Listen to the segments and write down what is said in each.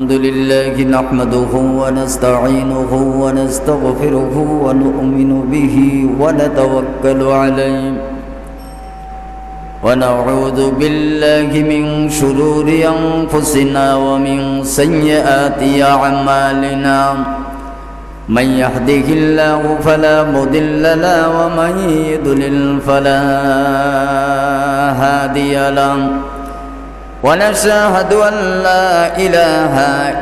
الحمد لله نحمده ونستعينه ونستغفره ونؤمن به ونتوكل عليه ونعوذ بالله من شرور أنفسنا ومن سيئات أعمالنا من يهده الله فلا مضل له ومن يضلل فلا هادي له ونشهد أن لا إله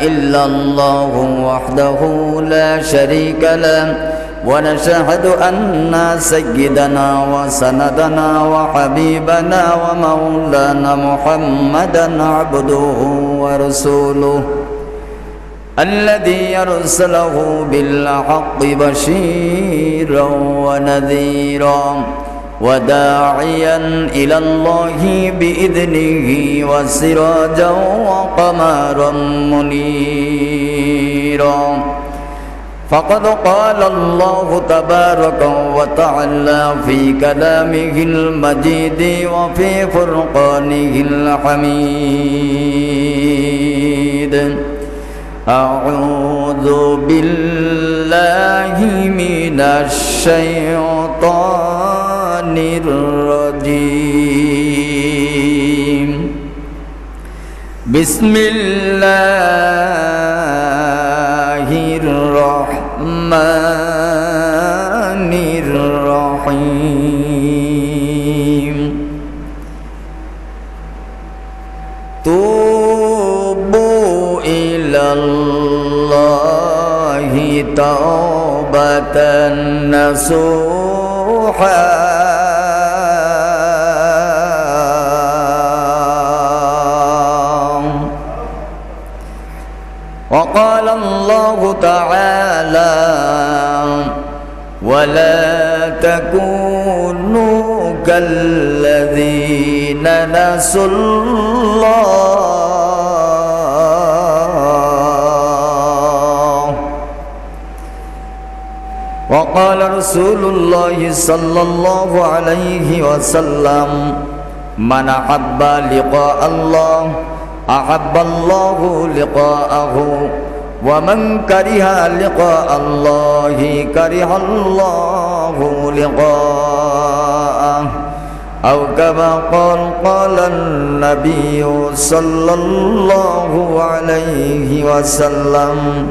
إلا الله وحده لا شريك له ونشهد أن سيدنا وسندنا وحبيبنا ومولانا محمدا عبده ورسوله الذي أرسله بالحق بشيرا ونذيرا وداعيا إلى الله بإذنه وسراجا وقمرا منيرا فقد قال الله تبارك وتعالى في كلامه المجيد وفي فرقانه الحميد أعوذ بالله من الشيطان الرجيم بسم الله الرحمن الرحيم توبوا إلى الله توبة نصوحا وقال الله تعالى ولا تكونوا كالذين نسوا الله وقال رسول الله صلى الله عليه وسلم من أحب لقاء الله أحب الله لقاءه ومن كره لقاء الله كره الله لقاءه أو كما قال النبي صلى الله عليه وسلم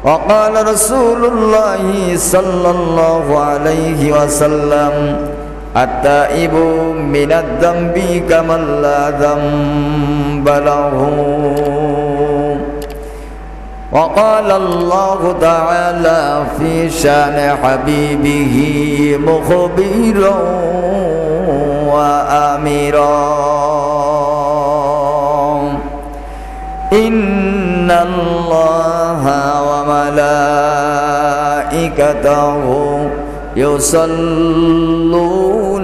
وقال رسول الله صلى الله عليه وسلم التائب من الذنب كمن لا ذنب له وقال الله تعالى في شان حبيبه مخبرا وآمرا إن الله وملائكته يصلون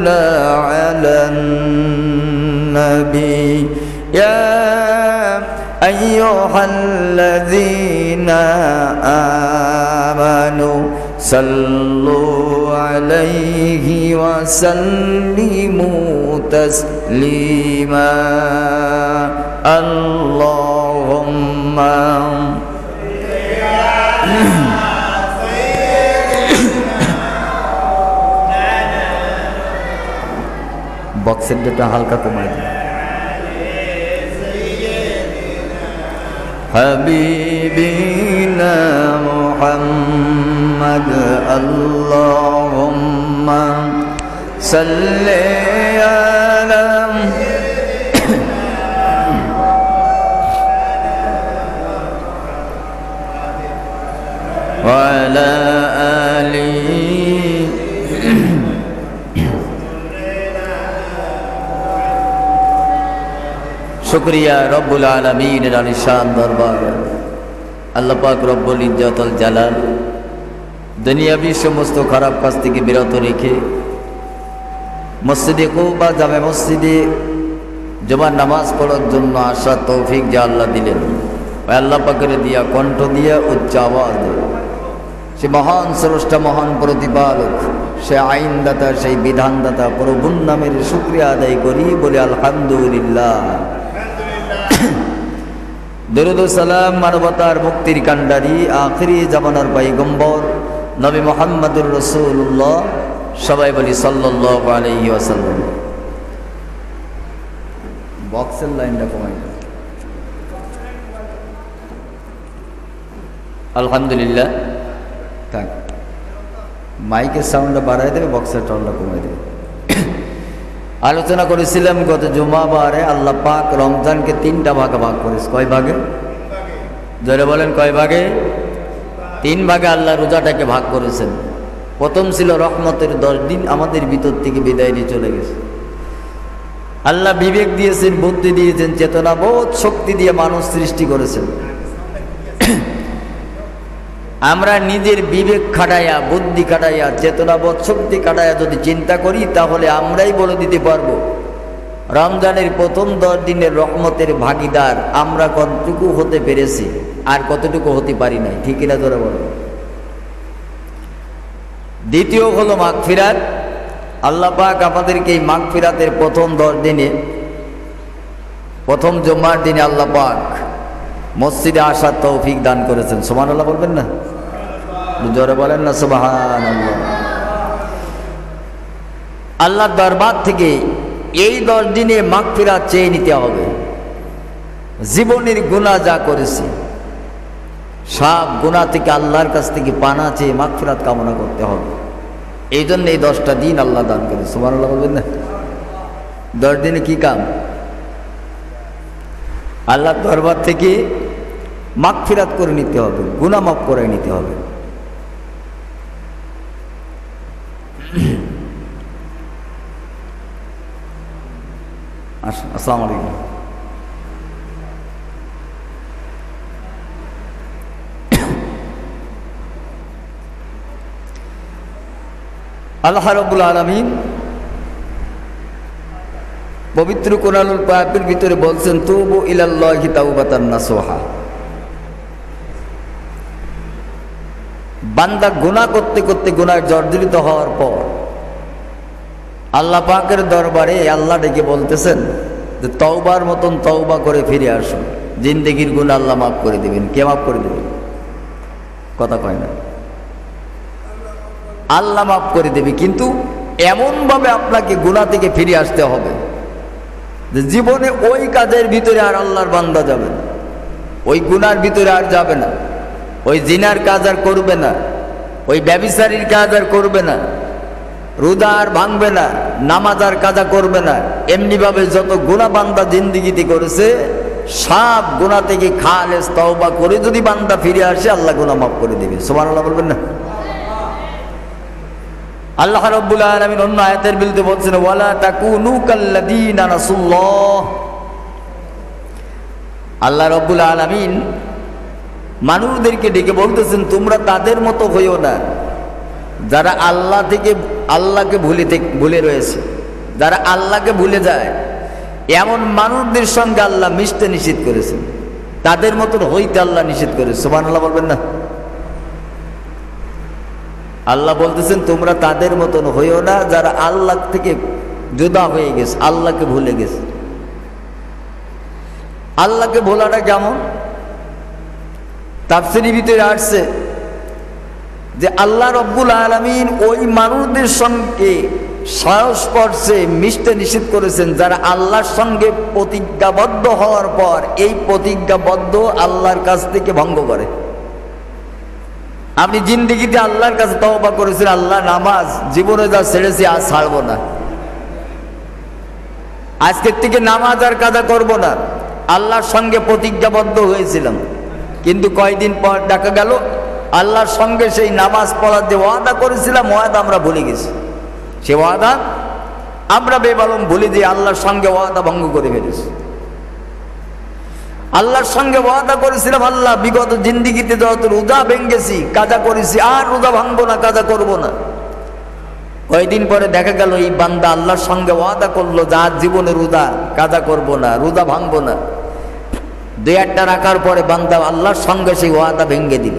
على النبي يا أيها الذين آمنوا صلوا عليه وسلموا تسليما اللهم বক্সের যেটা হালকা কমায় দিন হাবিবিনা মুহাম্মদ আল্লাহুম্মা সাল্লি আলা ওয়া আলা আলিহি शुक्रिया रब्बुल आलमीन आलिशान दरबार अल्लाह पाक रब्बुल इज्जतुल জালাল दुनियावी समस्त खराब काज থেকে বিরত রেখে মসজিদে কুবা জামে মসজিদে জুমার নামাজ পড়ার জন্য আসার তৌফিক যা আল্লাহ দিলেন ওই আল্লাহ পাকের দিয়া কণ্ঠ দিয়া উচ্চ আওয়াজ সে মহান স্রষ্টা মহান প্রতিপালক সে আইনদাতা সেই বিধানদাতা প্রভুর নামের শুকরিয়া আদায় করি বলে আলহামদুলিল্লাহ দরুদ ও সালাম মানবতার মুক্তির কান্ডারি আখিরি জামানার পয়গম্বর নবী মুহাম্মদুর রাসূলুল্লাহ, সবাই বলি সাল্লাল্লাহু আলাইহি ওয়াসাল্লাম। বক্সের লাইনটা কমাই দাও। আলহামদুলিল্লাহ, থাক, মাইকের সাউন্ডটা বাড়াই দেবে, বক্সের টাউনটা কমাই দেবে। আলোচনা করেছিলাম গত জুমাবারে আল্লাহ পাক রমজানকে 3টা ভাগে ভাগ করেছে। কয় ভাগে? জোরে বলেন, কয় ভাগে? 3 ভাগে আল্লাহ রোজাটাকে ভাগ করেছেন। প্রথম ছিল রহমতের 10 দিন, আমাদের ভিতর থেকে বিদায় নিয়ে চলে গেছে। আল্লাহ বিবেক দিয়েছেন, বুদ্ধি দিয়েছেন, চেতনা বোধ শক্তি দিয়ে মানুষ সৃষ্টি করেছেন। আমরা নিজের বিবেক খাটাইয়া, বুদ্ধি খাটাইয়া, চেতনাবোধ শক্তি খাটাইয়া যদি চিন্তা করি, তাহলে আমরাই বলে দিতে পারবো রমজানের প্রথম 10 দিনের রহমতের ভাগিদার আমরা কতটুকু হতে পেরেছি আর কতটুকু হতে পারি নাই। ঠিক না ধরে বলো। দ্বিতীয় হলো মাগফিরাত। আল্লাহ পাক আমাদেরকে এই মাগফিরাতের প্রথম 10 দিনে, প্রথম জুমার দিনে আল্লাহ পাক মসজিদে আসার তৌফিক দান করেছেন। সুবহানাল্লাহ বলবেন না? জোরে বলেন না সুবহানাল্লাহ। আল্লাহর দরবার থেকে এই 10 দিনে মাগফিরাত চেয়ে নিতে হবে। জীবনের গুনাহ যা করেছি সব গুনাহ থেকে আল্লাহর কাছ থেকে পানা চেয়ে মাগফিরাত কামনা করতে হবে। এই জন্য এই 10টা দিন আল্লাহ দান করে। সুবহানাল্লাহ বলবেন না? 10 দিনে কি কাম? আল্লাহর দরবার থেকে মাগফিরাত করে নিতে হবে, গুনাহ মাফ করে নিতে হবে। আসসালামু আলাইকুম। আল্লাহ রাব্বুল আলামিন পবিত্র কোরআনুল পাকের ভিতরে বলছেন, তুবু ইলাল্লাহি তাওবাতান নাসুহা। বান্দা গুনাহ করতে করতে গুনায় জর্জরিত হওয়ার পর আল্লাহ পাকের দরবারে আল্লাহ ডেকে বলতেছেন যে তওবার মতন তওবা করে ফিরে আসুন, জিন্দেগির গুনাহ আল্লাহ মাফ করে দিবেন। কে মাফ করে দেবেন? কথা কয় না। আল্লাহ মাফ করে দেবে, কিন্তু এমনভাবে আপনাকে গুনাহ থেকে ফিরে আসতে হবে যে জীবনে ওই কাজের ভিতরে আর আল্লাহর বান্দা যাবে না, ওই গুনার ভিতরে আর যাবে না, ওই জিনার কাজ আর করবে না, ওই ব্যভিচারীর কাজ আর করবে না, রোজা আর ভাঙবে না, নামাজ আর কাজা করবে না। এমনিভাবে যত গুনাহ বান্দা জিন্দিগিতে করেছে সব গুনাহ থেকে খালেস তওবা করে যদি বান্দা ফিরে আসে, আল্লাহ গুনাহ মাফ করে দেবে। সুবহানাল্লাহ বলবেন না? আল্লাহ রাব্বুল আলামিন অন্য আয়াতের বিরুদ্ধে বলছেন, ওয়ালা তাকুনু কাল্লাযীনা নাসুল্লাহ। আল্লাহ রাব্বুল আলামিন মানুষদেরকে ডেকে বলতেছেন, তোমরা তাদের মতো হইও না যারা আল্লাহকে ভুলে রয়েছে, যারা আল্লাহকে ভুলে যায়। এমন মানুষদের সঙ্গে আল্লাহ মিশতে নিষেধ করেছেন, তাদের মতন হইতে আল্লাহ নিষেধ করেছে। সুবহানাল্লাহ বলবেন না? আল্লাহ বলতেছেন, তোমরা তাদের মতন হইও না যারা আল্লাহ থেকে জুদা হয়ে গেছে, আল্লাহকে ভুলে গেছে। আল্লাহকে ভোলাটা কেমন? তাফসীরের ভিতরে আসছে যে আল্লাহ রাব্বুল আলামিন ওই মানুষদের সঙ্গে সংস্পর্শে মিশতে নিষেধ করেছেন যারা আল্লাহর সঙ্গে প্রতিজ্ঞাবদ্ধ হওয়ার পর এই প্রতিজ্ঞাবদ্ধ আল্লাহর কাছ থেকে ভঙ্গ করে। আপনি জিন্দেগিতে আল্লাহর কাছে তওবা করেছেন, আল্লাহ নামাজ জীবনে যা ছেড়েছি আজ ছাড়বো না, আজকের থেকে নামাজ আর কাজা করব না, আল্লাহর সঙ্গে প্রতিজ্ঞাবদ্ধ হয়েছিলাম। কিন্তু কয়দিন পর দেখা গেল আল্লাহর সঙ্গে সেই নামাজ পড়ার যে ওয়াদা করেছিলাম, ওয়াদা আমরা ভুলে গেছি। সে ওয়াদা আমরা বেমালুম ভুলে দিয়ে আল্লাহর সঙ্গে ওয়াদা ভঙ্গ করে ফেলেছি। আল্লাহর সঙ্গে ওয়াদা করেছিলাম, আল্লাহ বিগত জিন্দিগিতে যত রোজা ভেঙ্গেছি, কাজা করেছি, আর রোজা ভাঙবো না, কাজা করব না। কয়েকদিন পরে দেখা গেল এই বান্দা আল্লাহর সঙ্গে ওয়াদা করলো যে আজ জীবনে রোজা কাজা করব না, রোজা ভাঙবো না। 2-1টা রাখার পরে বান্দা আল্লাহর সঙ্গে সেই ওয়াদা ভেঙ্গে দিল।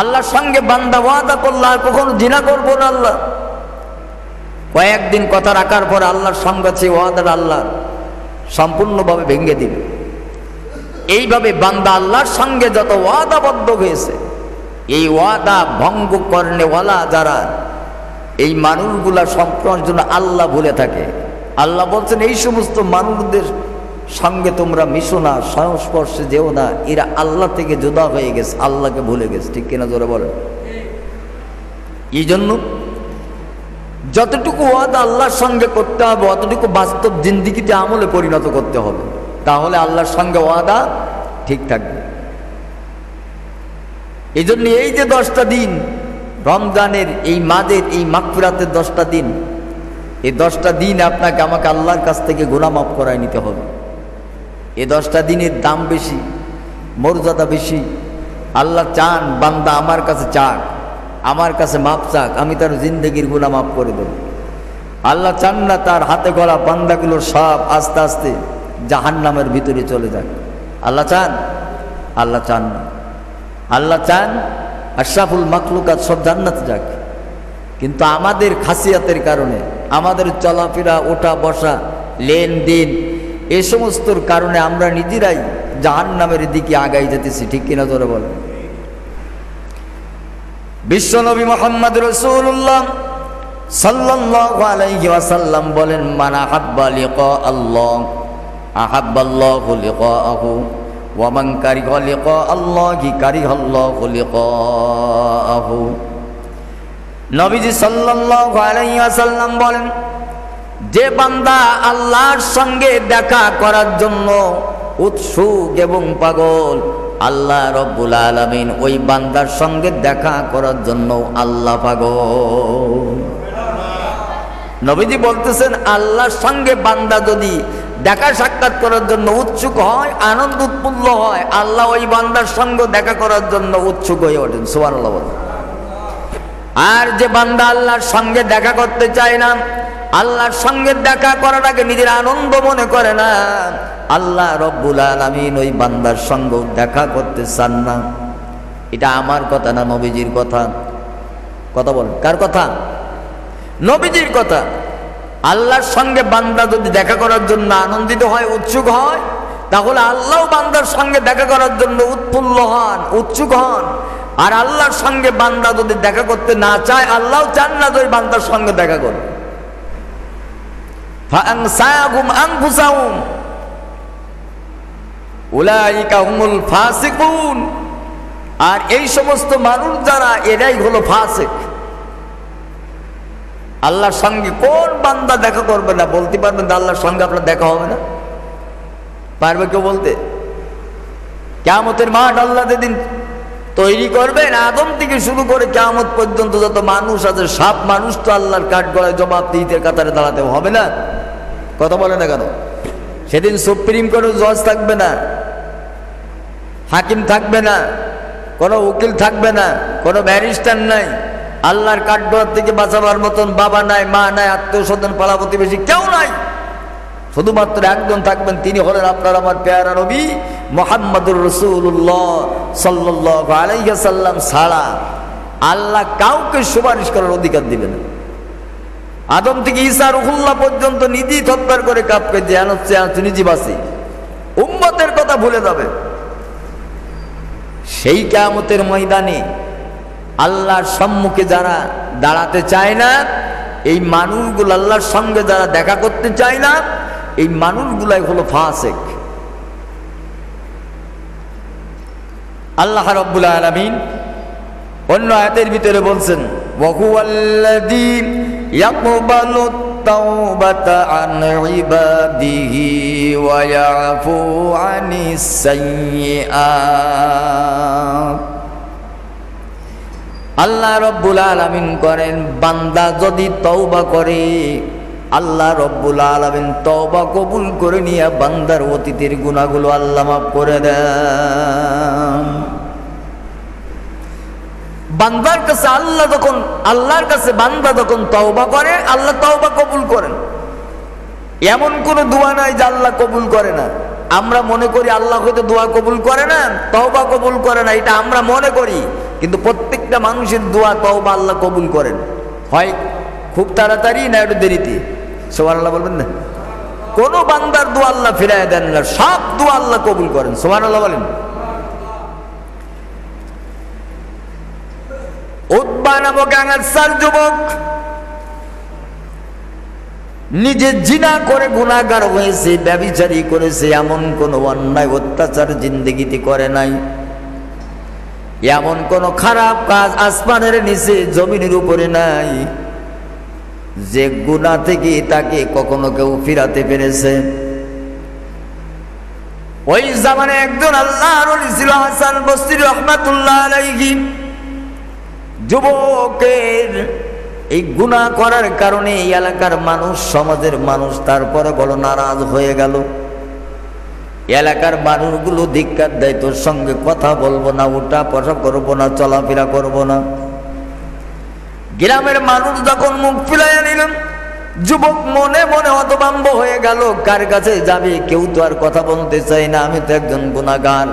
আল্লাহর সঙ্গে বান্দা ওয়াদা করলো আর কখনো জিনা করবো না। আল্লাহ কয়েকদিন কথা রাখার পরে আল্লাহর সঙ্গে সেই ওয়াদার আল্লাহ সম্পূর্ণভাবে ভেঙে দিবে। এইভাবে বান্দা আল্লাহর সঙ্গে যত ওয়াদাবদ্ধ হয়েছে, এই ওয়াদা ভঙ্গ করনেওয়ালা যারা, এই মানুষগুলা সম্পূর্ণ জন্য আল্লাহ ভুলে থাকে। আল্লাহ বলছেন এই সমস্ত মানুষদের সঙ্গে তোমরা মিশো না, সংস্পর্শে যেও না, এরা আল্লাহ থেকে জুদা হয়ে গেছে, আল্লাহকে ভুলে গেছে। ঠিক কিনা জোরে বলেন? এই জন্য যতটুকু ওয়াদা আল্লাহর সঙ্গে করতে হবে অতটুকু বাস্তব জিন্দিগিতে আমলে পরিণত করতে হবে, তাহলে আল্লাহর সঙ্গে ওয়াদা ঠিক থাকবে। এই জন্য এই যে 10টা দিন রমজানের, এই মাদের, এই মাগফিরাতের 10টা দিন, এই 10টা দিন আপনাকে আমাকে আল্লাহর কাছ থেকে গুনাহ মাফ করায় নিতে হবে। এই 10টা দিনের দাম বেশি, মর্যাদা বেশি। আল্লাহ চান বান্দা আমার কাছে চাক, আমার কাছে মাপ চাক, আমি তার জিন্দগির গুনাহ মাফ করে দেব। আল্লাহ চান না তার হাতে গড়া বান্দাগুলোর সব আস্তে আস্তে জাহান্নামের ভিতরে চলে যাক। আল্লাহ চান? আল্লাহ চান না। আল্লাহ চান আশরাফুল মাখলুকাত সব জান্নাতে যাক। কিন্তু আমাদের খাসিয়াতের কারণে, আমাদের চলাফেরা, ওঠা বসা, লেনদেন, এ সমস্তর কারণে আমরা নিজেরাই জাহান্নামের দিকে আগাই যেতেছি। ঠিক কিনা জোরে বলেন? বিশ্বনবী মুহাম্মদ রাসূলুল্লাহ সাল্লাল্লাহু আলাইহি ওয়াসাল্লাম বলেন, মান আহাব্বা লিকা আল্লাহ আহাব্বাল্লাহু লিকাআহু ওয়া মান কারিহা লিকা আল্লাহি কারিহাল্লাহু লিকাআহু। নবীজি সাল্লাল্লাহু আলাইহি ওয়াসাল্লাম বলেন, যে বান্দা আল্লাহর সঙ্গে দেখা করার জন্য উৎসুক এবং পাগল, আল্লাহ রব্বুল আলামিন ওই বান্দার সঙ্গে দেখা করার জন্য আল্লাহ পাগল। নবীজি বলতেছেন, আল্লাহর সঙ্গে বান্দা যদি দেখা সাক্ষাৎ করার জন্য উৎসুক হয়, আনন্দ উৎফুল্ল হয়, আল্লাহ ওই বান্দার সঙ্গে দেখা করার জন্য উৎসুক হয়ে ওঠেন। সুবহানাল্লাহ বলেন। আর যে বান্দা আল্লাহর সঙ্গে দেখা করতে চায় না, আল্লাহর সঙ্গে দেখা করাটাকে নিজের আনন্দ মনে করে না, আল্লাহ রব্বুল আলামিন ওই বান্দার সঙ্গে দেখা করতে চান না। এটা আমার কথা না, নবীজির কথা। কথা বলেন, কার কথা? নবীজির কথা। আল্লাহর সঙ্গে বান্দা যদি দেখা করার জন্য আনন্দিত হয়, উৎসুক হয়, তাহলে আল্লাহ বান্দার সঙ্গে দেখা করার জন্য উৎফুল্ল হন, উৎসুক হন। আর আল্লাহর সঙ্গে বান্দা যদি দেখা করতে না চায়, আল্লাহ চান না যে ওই বান্দার সঙ্গে দেখা করবে। ফাআনসাহুম আনফুসাহুম উলাইকা হুমুল ফাসিকুন। আর এই সমস্ত মানুষ যারা, এরাই হলো ফাসিক। আল্লাহর সঙ্গে কোন বান্দা দেখা করবে না? বলতে পারবেন আল্লাহর সঙ্গে আপনার দেখা হবে না? পারবে কেউ বলতে? কিয়ামতের মাঠ আল্লাহ যেদিন তৈরি করবেন, আদম থেকে শুরু করে কিয়ামত পর্যন্ত যত মানুষ আছে, সব মানুষ তো আল্লাহর কাঠগড়ায় জবাবদিহিতের কাতারে দাঁড়াতে হবে না? কথা বলে না কেন? সেদিন সুপ্রিম কোর্টের জজ থাকবে না, হাকিম থাকবে না, কোনো উকিল থাকবে না, কোনো ব্যারিস্টার নাই, আল্লাহর কাঠগড়ার থেকে বাঁচাবার মতন বাবা নাই, মা নাই, আত্মীয় স্বজন, পাড়া প্রতিবেশী কেউ নাই। শুধুমাত্র একজন থাকবেন, তিনি হলেন আপনার আমার প্যারা নবী মুহাম্মদুর রাসূলুল্লাহ সাল্লাল্লাহু আলাইহি ওয়াসাল্লাম ছাড়া আল্লাহ কাউকে সুপারিশ করার অধিকার দিবেন না। আদম থেকে ঈসা রুহুল্লাহ পর্যন্ত নিজেই থরথর করে কাঁপবে যে নিজে বাঁচি, উম্মতের কথা ভুলে যাবে। সেই কিয়ামতের ময়দানে আল্লাহর সম্মুখে যারা দাঁড়াতে চায় না, এই মানুষগুলো আল্লাহর সঙ্গে যারা দেখা করতে চায় না, এই মানুষগুলাই হলো ফাসিক। আল্লাহ রাব্বুল আলামিন অন্য আয়াতের ভিতরে বলছেন, ওয়া হুয়াল্লাযী ইয়াকবালু তাওবাতা আন ইবাদিহি ওয়া ইয়াফু আনিস সাইয়্যাত। আল্লাহ রব্বুল আলামিন করেন, বান্দা যদি তওবা করে, আল্লাহ রব্বুল আলামিন তওবা কবুল করে নিয়ে বান্দার অতীতের গুনাহগুলো আল্লাহ মাফ করে দেন। বান্দার কাছে আল্লাহর কাছে বান্দা যখন তওবা করে, আল্লাহ তওবা কবুল করেন। এমন কোন দোয়া নাই যে আল্লাহ কবুল করে না। আমরা মনে করি আল্লাহ হয়তো দোয়া কবুল করে না, তওবা কবুল করে না, এটা আমরা মনে করি। কিন্তু প্রত্যেকটা মানুষের দোয়া তওবা আল্লাহ কবুল করেন, হয় খুব তাড়াতাড়ি না একটু দেরিতে। সুবহানাল্লাহ বলবেন না? কোন বান্দার দোয়া আল্লাহ ফিরাইয়া দেন না, সব দোয়া আল্লাহ কবুল করেন। সুবহানাল্লাহ বলেন। উতবা নামক আনসার যুবক নিজে জিনা করে গুনাহগার হয়েছে, ব্যভিচারী করেছে, এমন কোন অন্যায় অত্যাচার জিন্দেগিতে করে নাই, এমন কোন খারাপ কাজ আসমানের নিচে জমিনের উপরে নাই যে গুনাহ থেকে তাকে কখনো কেউ ফিরাতে পেরেছে। ওই জামানে একজন আল্লাহর ওলি ছিল হাসান বসরি রাহমাতুল্লাহ আলাইহি। যুবকের এই গুনাহ করার কারণে এই এলাকার মানুষ, সমাজের মানুষ তারপরে বড় নারাজ হয়ে গেল। এলাকার মানুষগুলো ধিক্কার দেয়, তোর সঙ্গে কথা বলবো না, উঠা বসা করবো না, চলাফেরা করবো না। গ্রামের মানুষ যখন মুখ ফিরাইয়া নিলেন, যুবক মনে মনে হতভম্ব হয়ে গেল, কার কাছে যাবে, কেউ তো আর কথা বলতে চায় না, আমি তো একজন গুনাহগার।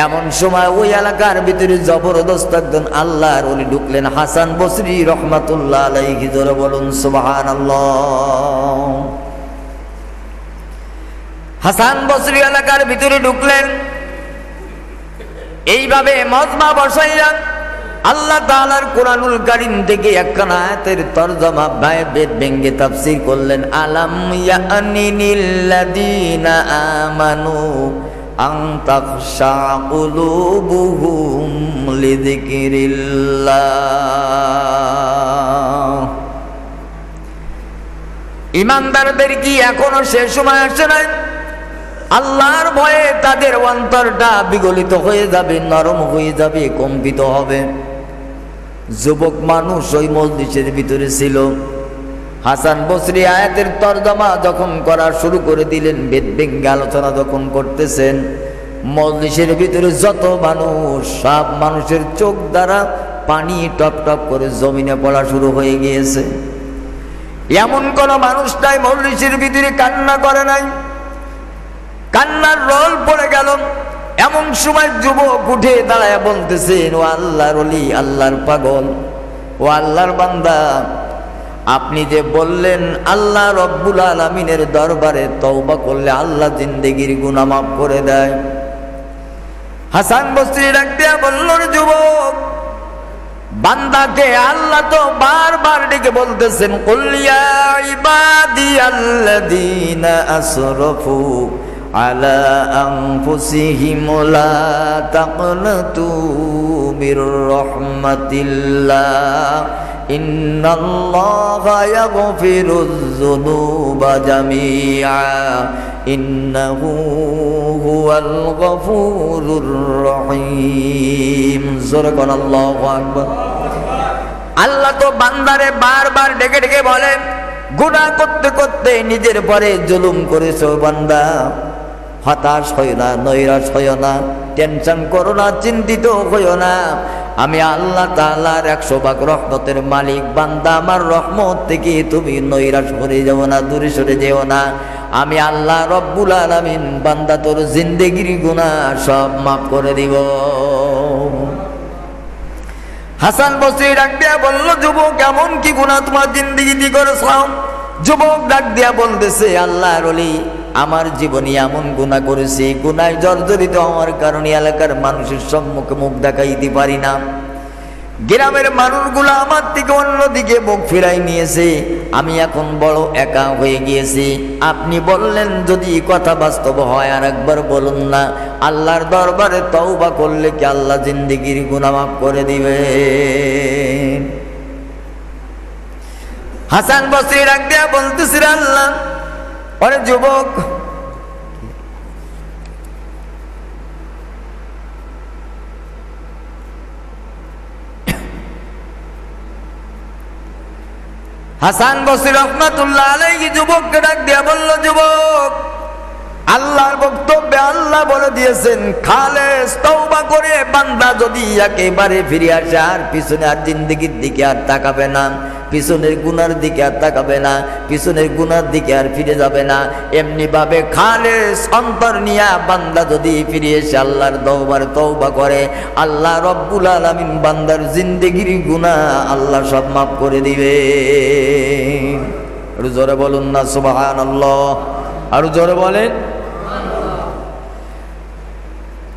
এমন সময় ওই এলাকার ভিতরে জবরদস্ত একজন আল্লাহর ওলি ঢুকলেন, হাসান বসরি রাহমাতুল্লাহ আলাইহি। জোরে বলুন সুবহানাল্লাহ। হাসান বসরি এলাকার ভিতরে ঢুকলেন, এইভাবে মজমা বসাইয়া আল্লাহ তাআলার কোরআনুল কারীম থেকে একখানা আয়াতের তরজমা বেদ ভেঙ্গে তাফসীর করলেন। আলাম ইয়ানিনিল লাযীনা আমানু আন তাখশা কুলুবুহুম লিযিকরিল্লাহ। ঈমানদারদের কি এখনো সে সময় আসে নাই? আল্লাহর ভয়ে তাদের অন্তরটা বিগলিত হয়ে যাবে, নরম হয়ে যাবে, কম্পিত হবে। যুবক মানুষ ওই মজলিসের ভিতরে ছিল। হাসান বসরি আয়াতের তরজমা যখন করা শুরু করে দিলেন, বেদ ভেঙ্গে আলোচনা যখন করতেছেন, মজলিসের ভিতরে যত মানুষ, সব মানুষের চোখ দ্বারা পানি টপ টপ করে জমিনে পড়া শুরু হয়ে গিয়েছে। এমন কোন মানুষ নাই মজলিসের ভিতরে কান্না করে নাই, কান্নার রোল পড়ে গেল। এমন সময় যুবক উঠে দাঁড়ায় বলতেছেন, ও আল্লাহর ওলি, আল্লাহর পাগল, ও আল্লাহর বান্দা, আপনি যে বললেন আল্লাহ রব্বুল আলামিনের দরবারে তওবা করলে আল্লাহ জিন্দেগির গুনাহ মাফ করে দেয়। হাসান বসরি ডাক দিয়া বলল, যুবক, বান্দাকে আল্লাহ তো বারবার ডেকে বলতেছেন, কুল ইয়া ইবাদিয়াল্লাযীনা আসরাফু আলা আনফুসিহিম লা তাকনাতু মির রাহমাতিল্লাহ ইন্নাল্লাহা ইয়াগফিরুয যুনুবা জামিআ ইন্নাহু হুয়াল গফুরুর রহিম। জোরে কোন আল্লাহু আকবার। আল্লাহ তো বান্দারে বারবার ডেকে ডেকে বলেন, গুনাহ করতে করতে নিজের পরে জুলুম করেছো বান্দা, হতাশ হইও না, নৈরাশ হইও না, টেনশন করো না, চিন্তিত হইও না। আমি আল্লাহ তাআলার 100 ভাগ রহমতের মালিক। বান্দা, আমার রহমত থেকে তুমি নৈরাশ হয়ে যাও না, দূরে সরে যেও না। আমি আল্লাহ রব্বুল আলামিন বান্দা তোর জিন্দেগির গুনাহ সব মাফ করে দিব। হাসান বসরি ডাক দিয়া বলল, যুবক, কেমন কি গুনাহ তোমার জিন্দেগিতে করেছ? যুবক ডাক দিয়া বলতেছে, আল্লাহর ওলি, আমার জীবনে এমন গুনাহ করেছি, গুনায় জর্জরিত হওয়ার কারণে এলাকার মানুষের সম্মুখে মুখ দেখাইতে পারি না। গ্রামের মানুষগুলো আমার থেকে অন্যদিকে মুখ ফিরাই নিয়েছে। আমি এখন বড় একা হয়ে গিয়েছি। আপনি বললেন যদি কথা বাস্তব হয়, আর একবার বলুন না, আল্লাহর দরবারে তওবা করলে কি আল্লাহ জিন্দেগির গুনাহ মাফ করে দিবে? হাসান বসরি ডাক দিয়া বলতেছিল, আল্লাহ, ওরে যুবক, হাসান বসরি রাহমাতুল্লাহ আলাইহি যুবককে ডাক দিয়া বলল, যুবক, আল্লাহর বক্তব্যে আল্লাহ বলে দিয়েছেন, খালেস তওবা করে বান্দা যদি একেবারে ফিরে আসে, আর পিছনে আর জিন্দেগির দিকে আর তাকাবে না, পিছনের গুনার দিকে আর তাকাবে না, পিছনের গুনার দিকে আর ফিরে যাবে না, এমনি ভাবে খালেস অন্তর নিয়া বান্দা যদি ফিরে এসে আল্লাহর দরবারে তওবা করে, আল্লাহ রব্বুল আলামিন বান্দার জিন্দেগির গুনাহ আল্লাহ সব মাফ করে দিবে। আরো জোরে বলুন না সুবহানাল্লাহ, আরো জোরে বলেন।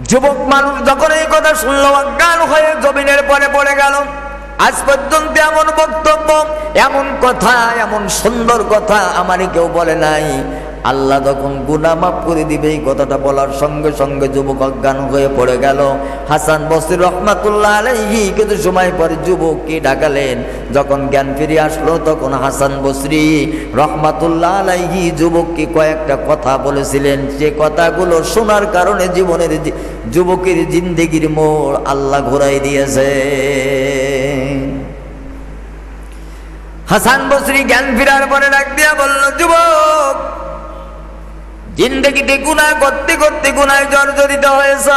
যুবক মানুষ যখন এই কথা শুনলো অজ্ঞান হয়ে জমিনের পরে পড়ে গেল। আজ পর্যন্ত এমন বক্তব্য, এমন কথা, এমন সুন্দর কথা আমারই কেউ বলে নাই। আল্লাহ যখন গুনাহ মাফ করে দিবে এই কথাটা বলার সঙ্গে সঙ্গে যুবক অজ্ঞান হয়ে পড়ে গেল। হাসান বসরি রহমাতুল্লাহ আলাইহি কিছু সময় পরে যুবককে ডাকালেন। যখন জ্ঞান ফিরে আসলো তখন হাসান বসরি রহমাতুল্লাহ আলাইহি যুবককে কয়েকটা কথা বলেছিলেন। যে কথাগুলো শোনার কারণে জীবনের যুবকের জিন্দেগির মোড় আল্লাহ ঘোরাই দিয়েছে। হাসান বসরি জ্ঞান ফিরার পরে ডাক দিয়া বলল, যুবক, জিন্দেগিতে গুনাহ করতে করতে গুনায় জর্জরিত হয়েছ।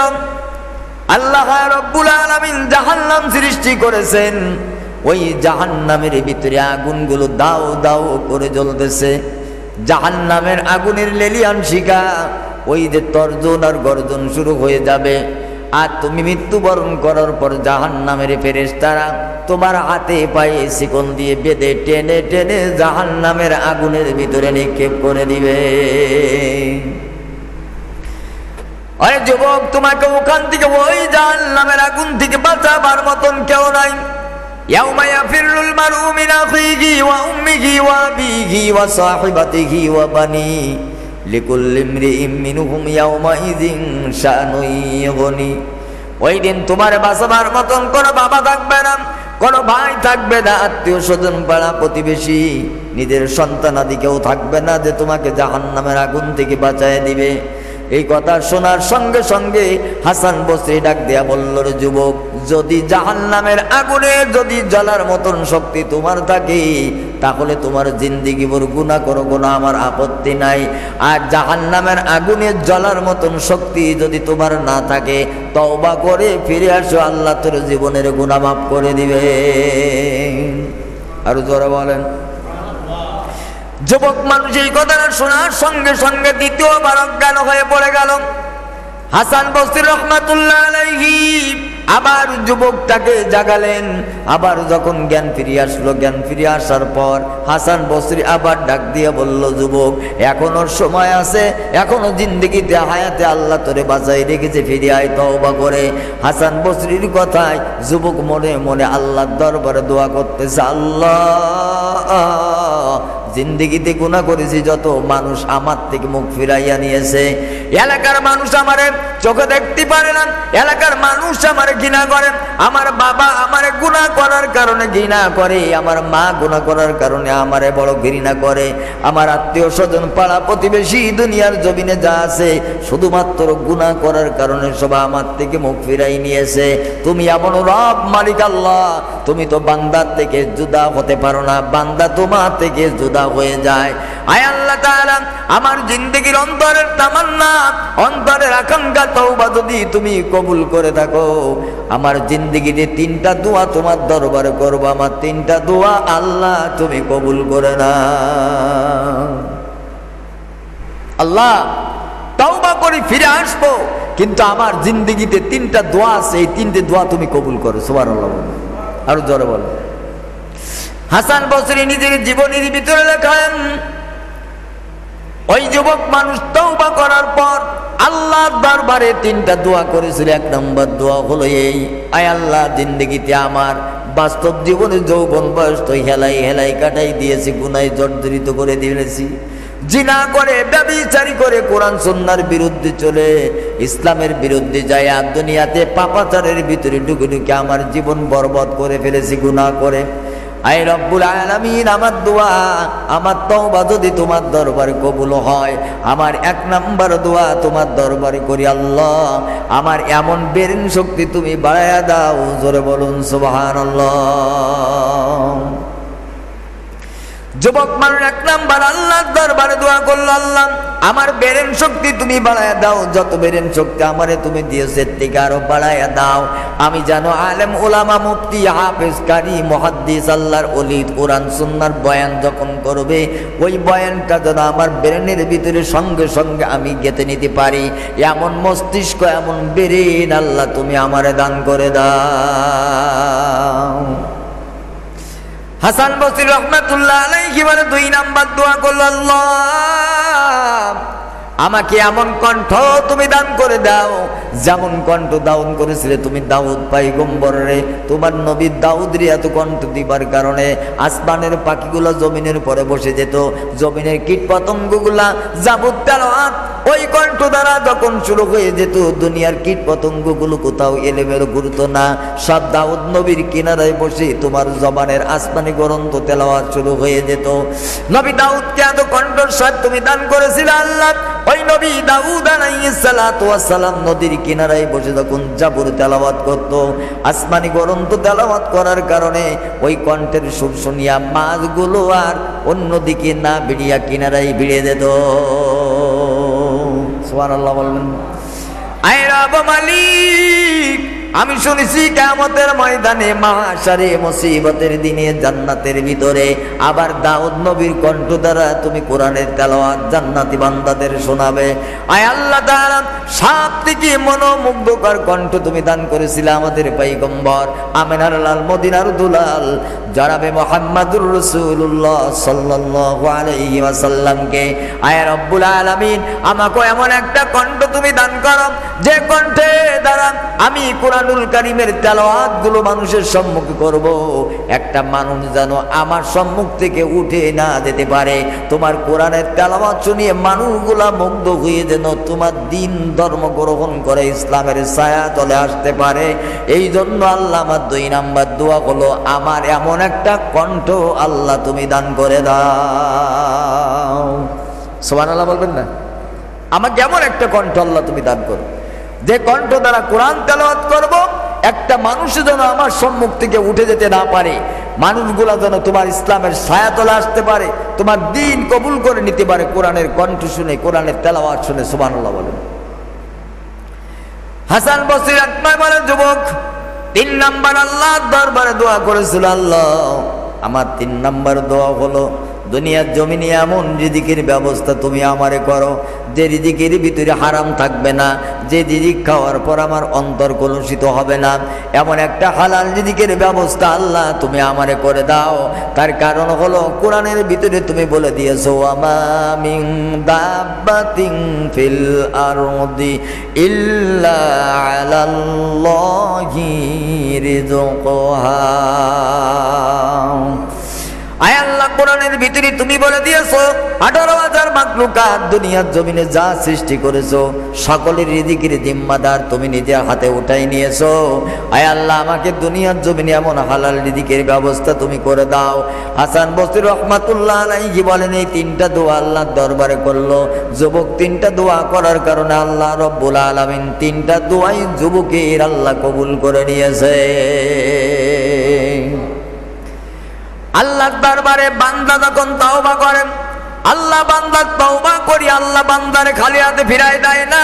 আল্লাহ রাব্বুল আলামিন জাহান্নাম সৃষ্টি করেছেন। ওই জাহান্নামের ভিতরে আগুনগুলো দাও দাও করে জ্বলতেছে। জাহান্নামের আগুনের লেলিয়ান শিখা ওই যে তর্জন আর গর্জন শুরু হয়ে যাবে। আর তুমি মৃত্যুবরণ করার পর জাহান্নামের ফেরেশতারা তোমার হাতে পায়ে শিকল দিয়ে বেঁধে টেনে টেনে জাহান্নামের আগুনের ভিতরে নিক্ষেপ করে দিবে। আরে যুবক, তোমাকে ওখান থেকে ওই জাহান্নামের আগুন থেকে বাঁচাবার মতন কেউ নাই। ইয়াউমা ইয়াফিরুল মারউ মিন আখিহি ওয়া উম্মিহি ওয়া আবিহি ওয়া সাহিবাতিহি ওয়া বানি লিকুল্লি ইমরিইম মিনহুম ইয়াউমাইযিন শানুন ইগনি। ওই দিন তোমার বাঁচাবার মতন কোনো বাবা থাকবে না, কোনো ভাই থাকবে না, আত্মীয় স্বজন পাড়া প্রতিবেশী নিজের সন্তানাদি কেউ থাকবে না যে তোমাকে জাহান্নামের আগুন থেকে বাঁচায় দিবে। এই কথা শোনার সঙ্গে সঙ্গে হাসান বসরি ডাক দেয়া বলল, রে যুবক, যদি জাহান্নামের আগুনে যদি জ্বলার মতন শক্তি তোমার থাকে তাহলে তোমার জিন্দেগি ভর গুনাহ করো, কোনো আমার আপত্তি নাই। আর জাহান্নামের আগুনে জ্বলার মতন শক্তি যদি তোমার না থাকে, তওবা করে ফিরে আসো, আল্লাহ তোর জীবনের গুনাহ মাফ করে দিবে। আর জোরে বলেন। যুবক মানুষ এই কথাটা শোনার সঙ্গে সঙ্গে দ্বিতীয়বার অজ্ঞান হয়ে পড়ে গেল। হাসান বসরি রহমাতুল্লাহ আলাইহি আবার যুবকটাকে জাগালেন। আবার যখন জ্ঞান ফিরিয়ে আসলো, জ্ঞান ফিরিয়ে আসার পর হাসান বসরি আবার ডাক দিয়ে বলল, যুবক, এখনো সময় আছে, এখনো জিন্দেগিতে হায়াতে আল্লাহ তোরে বাঁচাই রেখেছে, ফিরে আয় তওবা করে। হাসান বসরির কথায় যুবক মনে মনে আল্লাহর দরবারে দোয়া করতেছে, আল্লাহ, জিন্দেগিতে গুনাহ করেছি, যত মানুষ আমার থেকে মুখ ফিরাইয়া নিয়েছে। এলাকার মানুষ আমারে চোখে দেখতে পারে না, এলাকার মানুষ আমারে ঘৃণা করে, আমার বাবা আমারে গুনাহ করার কারণে ঘৃণা করে, আমার মা গুনাহ করার কারণে আমারে বড় ঘৃণা করে, আমার আত্মীয় স্বজন পাড়া প্রতিবেশী দুনিয়ার জমিনে যা আছে শুধুমাত্র গুনাহ করার কারণে সব আমার থেকে মুখ ফিরাই নিয়েছে। তুমি এমন রব মালিক আল্লাহ, তুমি তো বান্দার থেকে জুদা হতে পারো না, বান্দা তোমার থেকে জুদা হয়ে যায়। আয় আল্লাহ তাআলা, আমার জিন্দেগির অন্তরের তামান্না, অন্তরের আকাঙ্ক্ষা তওবা যদি তুমি কবুল করে থাকো, আমার জিন্দেগিতে তিনটা দোয়া তোমার দরবারে করব, আমার তিনটা দোয়া আল্লাহ তুমি কবুল করে না। আল্লাহ, তওবা করে ফিরে আসবো, কিন্তু আমার জিন্দেগিতে তিনটা দোয়া আছে, এই তিনটে দোয়া তুমি কবুল করো। সুবহানাল্লাহ। আরো জোরে বলো। হাসান বসরি নিজের জীবনের ভিতরে লেখেন, ওই যুবক মানুষ তওবা করার পর আল্লাহর দরবারে তিনটা দোয়া করেছিল। এক নম্বর দোয়া হলো এই, আয় আল্লাহ, জিন্দেগিতে আমার বাস্তব জীবনে যৌবন বয়স তো হেলাই হেলাই কাটাই দিয়েছি, গুনায় জর্জরিত করে দিয়েছি, জিনা করে, ব্যভিচারী করে, কোরআন সুন্নাহর বিরুদ্ধে চলে, ইসলামের বিরুদ্ধে যায়, আর দুনিয়াতে পাপাচারের ভিতরে ঢুকে ঢুকে আমার জীবন বরবাদ করে ফেলেছি গুনাহ করে। আয় রব্বুল আলামিন, আমার দোয়া, আমার তওবা যদি তোমার দরবারে কবুল হয়, আমার এক নাম্বার দোয়া তোমার দরবারে করি, আল্লাহ, আমার এমন ব্রেন শক্তি তুমি বাড়ায়া দাও। জোরে বলুন সুবহানাল্লাহ। যুবক মানুষ এক নাম্বার আল্লাহর দরবারে দোয়া করলো, আল্লাহ, আমার ব্রেন শক্তি তুমি বাড়ায়া দাও, যত ব্রেন শক্তি আমারে তুমি দিয়েছো এর থেকে আরো বাড়ায়া দাও। আমি জানো আলেম ওলামা মুফতি হাফেজ কারি মুহাদ্দিস আল্লাহর ওলি কোরআন সুন্নাহর বয়ান যখন করবে, ওই বয়ানটা যেন আমার ব্রেনের ভিতরে সঙ্গে সঙ্গে আমি গেঁথে নিতে পারি, এমন মস্তিষ্ক, এমন ব্রেন আল্লাহ তুমি আমারে দান করে দাও। হাসান বসরি রহমাতুল্লাহ আলাইহি বলে 2 নাম্বার দোয়া করল, আল্লাহ আমাকে এমন কণ্ঠ তুমি দান করে দাও যেমন কণ্ঠ দান করেছিলে তুমি দাউদ পয়গম্বরে। তোমার নবী দাউদের এত কণ্ঠ দিবার কারণে আসমানের পাখিগুলো জমিনের পরে বসে যেত, জমিনের কীট পতঙ্গগুলা যাবত তেলাওয়াত ওই কণ্ঠ দ্বারা যখন শুরু হয়ে যেত, দুনিয়ার কীট পতঙ্গগুলো কোথাও এলোমেলো ঘুরতো না, সব দাউদ নবীর কিনারায় বসে তোমার জবানের আসমানি গ্রন্থ তেলাওয়াত শুরু হয়ে যেত। নবী দাউদকে এত কণ্ঠস্বর তুমি দান করেছিলে আল্লাহ। ওই নবী দাউদ আলাইহিস সালাতু ওয়াস সালাম নদীর কিনারায় বসে যখন জাবুর তেলাওয়াত করত, আসমানি গ্রন্থ তেলাওয়াত করার কারণে ওই কণ্ঠের সুর শুনিয়া মাছগুলো আর অন্যদিকে না ভিড়িয়া কিনারায় ভিড়ে যেত। সুবহানাল্লাহ বলবেন। আয় রব মালিক, আমি শুনেছি কিয়ামতের ময়দানে মাহশারে মুসিবতের দিনে জান্নাতের ভিতরে আবার দাউদ নবীর কণ্ঠ দ্বারা তুমি কোরআনের তেলাওয়াত জান্নাতি বান্দাদের শোনাবে। আয় আল্লাহ তাআলা সবথেকে মনোমুগ্ধকর কণ্ঠ তুমি দান করেছিলে আমাদের পয়গম্বর আমিনার লাল মদিনার দুলাল জনাবে মুহাম্মদুর রাসূলুল্লাহ সাল্লাল্লাহু আলাইহি ওয়াসাল্লামকে। আয় রব্বুল আলামিন, আমাকে এমন একটা কণ্ঠ তুমি দান করো যে কণ্ঠে দ্বারা আমি কোরআনুল কারীমের তেলাওয়াত গুলো মানুষের সম্মুখে করব, একটা মানুষ যেন আমার সম্মুখ থেকে উঠে না যেতে পারে। তোমার কোরআনের তেলাওয়াত শুনিয়ে মানুষগুলা মুগ্ধ হয়ে যেন তোমার দিন ধর্ম গ্রহণ করে ইসলামের ছায়া তলে আসতে পারে। এই জন্য আল্লাহ আমার 2 নাম্বার দোয়া হলো, আমার এমন একটা কণ্ঠ আল্লাহ তুমি দান করে দাও। সুবহানাল্লাহ বলবেন না? আমাকে এমন একটা কণ্ঠ আল্লাহ তুমি দান করো যে কণ্ঠ দ্বারা কোরআন তেলাওয়াত করব, একটা মানুষ যেন আমার সম্মুখ থেকে উঠে যেতে না পারে, মানুষগুলা যেন তোমার ইসলামের ছায়াতলে আসতে পারে, তোমার দ্বীন কবুল করে নিতে পারে কোরআনের কণ্ঠ শুনে, কোরআনের তেলাওয়াত শুনে। সুবহানাল্লাহ বলেন। হাসান বসরি আকবার বলে, যুবক 3 নাম্বার আল্লাহর দরবারে দোয়া করেছিল, আল্লাহ আমার 3 নাম্বার দোয়া হলো দুনিয়ার জমিনে এমন রিজিকের ব্যবস্থা তুমি আমারে করো যে রিজিকের ভিতরে হারাম থাকবে না, যে রিজিক খাওয়ার পর আমার অন্তর কলুষিত হবে না, এমন একটা হালাল রিজিকের ব্যবস্থা আল্লাহ তুমি আমারে করে দাও। তার কারণ হলো কোরআনের ভিতরে তুমি বলে দিয়েছো, ওয়ামা মিন দাব্বাতিন ফিল আরদি ইল্লা আলাল্লাহি রিজকুহা। আয় আল্লাহ, কোরআনের ভিতরে তুমি বলে দিয়েছো 18,000 মাখলুকাত দুনিয়ার জমিনে যা সৃষ্টি করেছো সকলের রিজিকের জিম্মাদার তুমি নিজের হাতে উঠাই নিয়েছো। আয় আল্লাহ, আমাকে দুনিয়ার জমিনে এমন হালাল রিজিকের ব্যবস্থা তুমি করে দাও। হাসান বসরি রহমাতুল্লাহ আলাইহি বলেন, এই 3টা দোয়া আল্লাহর দরবারে করলো যুবক। 3টা দোয়া করার কারণে আল্লাহ রব্বুল আলামিন 3টা দোয়াই যুবকের আল্লাহ কবুল করে নিয়েছে। আল্লাহর দরবারে বান্দা যখন তওবা করেন, আল্লাহ বান্দার তওবা করি আল্লাহ বান্দারে খালি হাতে ফিরায় দেয় না।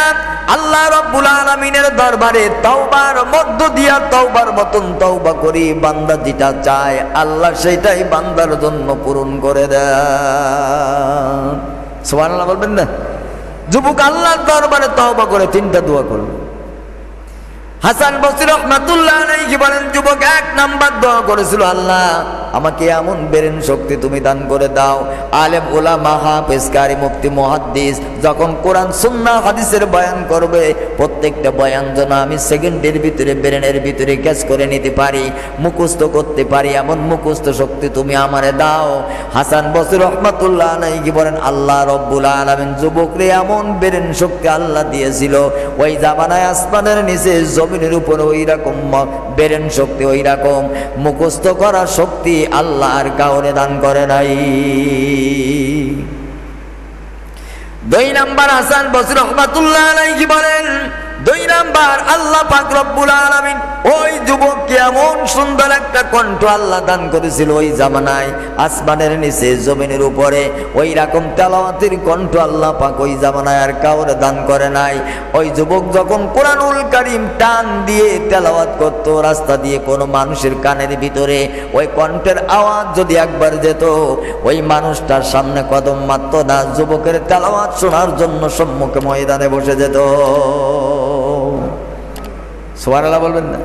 আল্লাহ রব্বুল আলামিনের দরবারে তওবার মধ্য দিয়া তওবার মতন তওবা করি, বান্দা যেটা চায় আল্লাহ সেটাই বান্দার জন্য পূরণ করে দেয়। সুবহানাল্লাহ বলবেন না? যুবক আল্লাহর দরবারে তওবা করে 3টা দোয়া করলো। হাসান বসরি রহমাতুল্লাহ আলাইহি বলেন, যুবক 1 নাম্বার দোয়া করেছিল, আল্লাহ আমাকে এমন ব্রেন শক্তি তুমি দান করে দাও, আলেম উলামা হাফেজ কারি মুফতি মুহাদ্দিস যখন কোরআন সুন্নাহ হাদিসের বয়ান করবে, প্রত্যেকটা বয়ান যেন আমি সেকেন্ডের ভিতরে ব্রেনের ভিতরে ক্যাচ করে নিতে পারি, মুখস্থ করতে পারি, এমন মুখস্থ শক্তি তুমি আমারে দাও। হাসান বসরি রহমাতুল্লাহ আলাইহি বলেন, আল্লাহ রব্বুল আলামিন যুবকরে এমন ব্রেন শক্তি আল্লাহ দিয়েছিল, ওই জামানায় আসমানের নিচে জমিনের উপরে ওই রকম ব্রেন শক্তি, ওই রকম মুখস্থ করার শক্তি আল্লাহ আর কাউরে দান করে নাই। 2 নাম্বার হাসান বসরি রহমাতুল্লাহ আলাইহি বলেন, 2 নাম্বার আল্লাহ পাক রব্বুল আলামিন ওই যুবককে এমন সুন্দর একটা কণ্ঠ আল্লাহ দান করেছিল, ওই জামানায় আসমানের নিচে জমিনের উপরে ওই রকম তেলাওয়াতের কণ্ঠ আল্লাহ পাক ওই জামানায় আর কাউরে দান করে নাই। ওই যুবক যখন কোরআনুল কারীম টান দিয়ে তেলাওয়াত করত, রাস্তা দিয়ে কোনো মানুষের কানের ভিতরে ওই কণ্ঠের আওয়াজ যদি একবার যেত, ওই মানুষটার সামনে কদম মারত না, যুবকের তেলাওয়াত শোনার জন্য সম্মুখে ময়দানে বসে যেত। সুবহানাল্লাহ বলবেন না?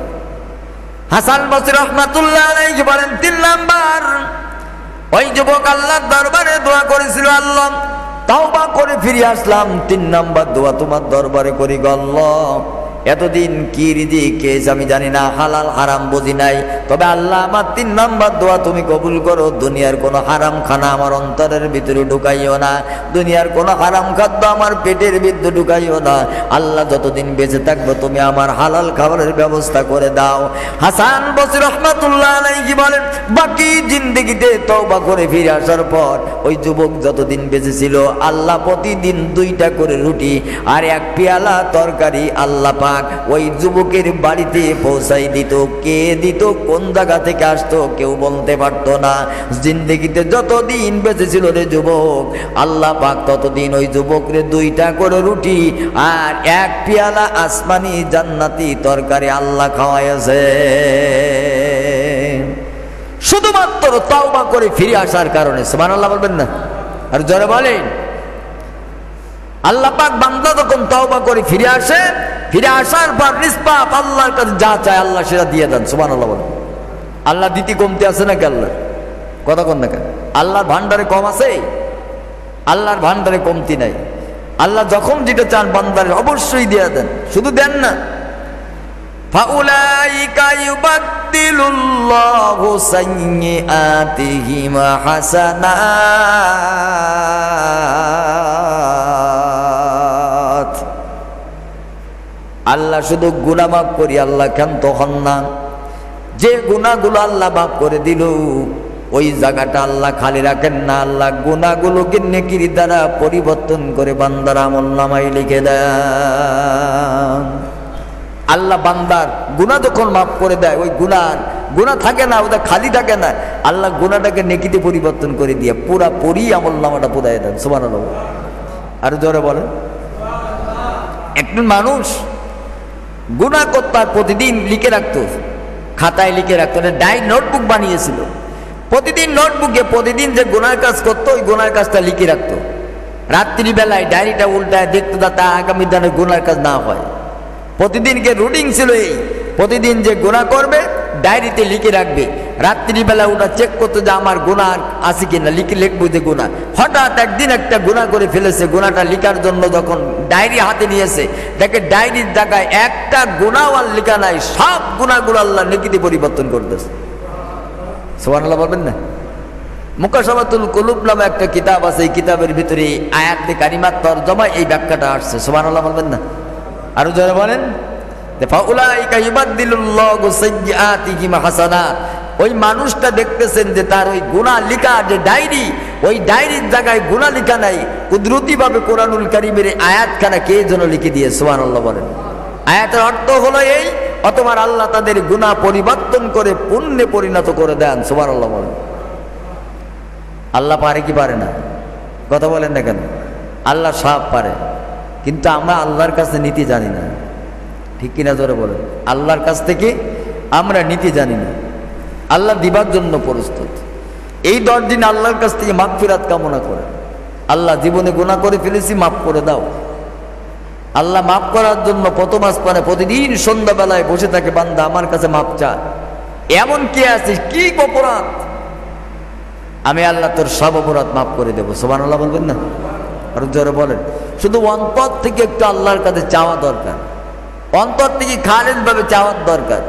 হাসান বসরি রহমাতুল্লাহ আলাইহি বলেন, 3 নাম্বার ওই যুবক আল্লাহর দরবারে দোয়া করেছিল, আল্লাহ তাওবা করে ফিরে আসলাম, 3 নাম্বার দোয়া তোমার দরবারে করি গো আল্লাহ, এতদিন কি রিজিক খেয়েছি আমি জানি না, হালাল হারাম বুঝি নাই, তবে আল্লাহ আমার 3 নাম্বার দোয়া তুমি কবুল করো, দুনিয়ার কোনো হারাম খানা আমার অন্তরের ভিতরে ঢুকাইও না, দুনিয়ার কোনো হারাম খাদ্য আমার পেটের ভিতরে ঢুকাইও না, আল্লাহ যতদিন বেঁচে থাকবো তুমি আমার হালাল খাবারের ব্যবস্থা করে দাও। হাসান বসরি রাহমাতুল্লাহ আলাইহি বলেন, বাকি জিন্দেগিতে তওবা করে ফিরে আসার পর ওই যুবক যতদিন বেঁচে ছিল আল্লাহ প্রতিদিন 2টা করে রুটি আর 1 পেয়ালা তরকারি আল্লাহ ওই যুবকের বাড়িতে পৌঁছাই দিত। কে দিত, কোন জায়গা থেকে আসতো কেউ বলতে পারতো না। জিন্দেগিতে যতদিন বেঁচে ছিল রে যুবক, আল্লাহ পাক ততদিন ওই যুবকরে 2টা করে রুটি আর 1 পেয়ালা আসমানি জান্নাতি তরকারি আল্লাহ খাওয়াইছে, শুধুমাত্র তাওবা করে ফিরে আসার কারণে। সুবহানাল্লাহ বলবেন না? আর জোরে বলেন। আল্লাহ পাক বান্দা যখন তাওবা করে ফিরে আসে, ফিরে আসার পর নিষ্পাপ আল্লাহর কাছে যা চায় আল্লাহ সেটা দিয়ে দেন। সুবহানাল্লাহ বলেন। আল্লাহ দিতে কমতে আছে নাকি? আল্লাহ কথা কোন না কেন? আল্লাহর ভান্ডারে কম আছে? আল্লাহর ভান্ডারে কমতি নাই। আল্লাহ যখন যেটা চান বান্দারে অবশ্যই দিয়ে দেন, শুধু দেন না। ফাউলাইকা ইউবাদদিলুল্লাহু সাইয়্যাতিহিম হাসানাত। আল্লাহ শুধু গুনাহ মাফ করি আল্লাহ ক্ষান্ত হন না। যে গুনাহগুলো আল্লাহ মাফ করে দিল ওই জায়গাটা আল্লাহ খালি রাখেন না, আল্লাহ গুনাহগুলোকে নেকির দ্বারা পরিবর্তন করে বান্দার আমলনামায় লিখে দেন। আল্লাহ বান্দার গুনাহ যখন মাফ করে দেয়, ওই গুনাহ থাকে না, ওটা খালি থাকে না, আল্লাহ গুনাহটাকে নেকিতে পরিবর্তন করে দিয়ে পুরাপুরি আমলনামাটা পুরাই দেন। সুবহানাল্লাহ। আর জোরে বলেন। একজন মানুষ গুনাহ করত, প্রতিদিন লিখে রাখতো, খাতায় লিখে রাখতো, নোটবুক বানিয়েছিল। প্রতিদিন নোটবুকে প্রতিদিন যে গুনার কাজ করতো ওই গুনার কাজটা লিখে রাখতো। রাত্রিবেলায় ডায়েরিটা উল্টায় দেখতো যাতে আগামী দিনে গুনার কাজ না হয়। প্রতিদিনকে রুটিন ছিল এই, প্রতিদিন যে গুনাহ করবে ডায়েরিতে লিখে রাখবে, রাত্রিবেলা ওটা চেক করতো যে আমার গুনাহ আছে কিনা, লিখবো যে গুনাহ। হঠাৎ একদিন একটা গুনাহ করে ফেলেছে, গুনাহটা লিখার জন্য যখন ডায়েরি হাতে নিয়েছে দেখে ডায়েরির জায়গায় একটা গুনাহ আর লেখা নাই, সব গুনাহগুলো আল্লাহ নেকিতে পরিবর্তন করতেছে। সুবহানাল্লাহ বলবেন না? মুকাশাফাতুল কুলুব নামে একটা কিতাব আছে, এই কিতাবের ভিতরে আয়াতে কারিমার তরজমা এই ব্যাখ্যাটা আসছে। সুবহানাল্লাহ বলবেন না? আরো যারা বলেন ফাউলাইকা ইউবাদদিলুল্লাহু সাইয়্যাতিহিম হাসানাত। ওই মানুষটা দেখতেছেন যে তার ওই গুনাহ লেখা যে ডায়েরি, ওই ডায়েরির জায়গায় গুনাহ লেখা নাই, কুদরতিভাবে কোরআনুল কারীমের আয়াতখানা কে যেন লিখে দিয়ে। সুবহানাল্লাহ বলেন। আয়াতের অর্থ হলো এই, অতঃপর আল্লাহ তাদের গুনাহ পরিবর্তন করে পুণ্যে পরিণত করে দেন। সুবহানাল্লাহ বলেন। আল্লাহ পারে কি পারে না? কথা বলেন না কেন? আল্লাহ সব পারে, কিন্তু আমরা আল্লাহর কাছে নীতি জানি না। ঠিক কিনা জোরে বলেন? আল্লাহর কাছ থেকে আমরা নীতি জানি না। আল্লাহ দিবার জন্য প্রস্তুত। এই 10 দিন আল্লাহর কাছ থেকে মাগফিরাত কামনা করে, আল্লাহ জীবনে গুনাহ করে ফেলেছি, মাফ করে দাও। আল্লাহ মাফ করার জন্য প্রথম আসমানে প্রতিদিন সন্ধ্যাবেলায় বসে থাকে বান্দা, আমার কাছে মাফ চা। এমন কে আছে, কি অপরাধ, আমি আল্লাহ তোর সব অপরাধ মাফ করে দেবো। সুবহানাল্লাহ বলবেন না? আর জোরে বলেন। শুধু অন্তর থেকে একটু আল্লাহর কাছে চাওয়া দরকার, অন্তর থেকে খালেদ ভাবে চাওয়ার দরকার।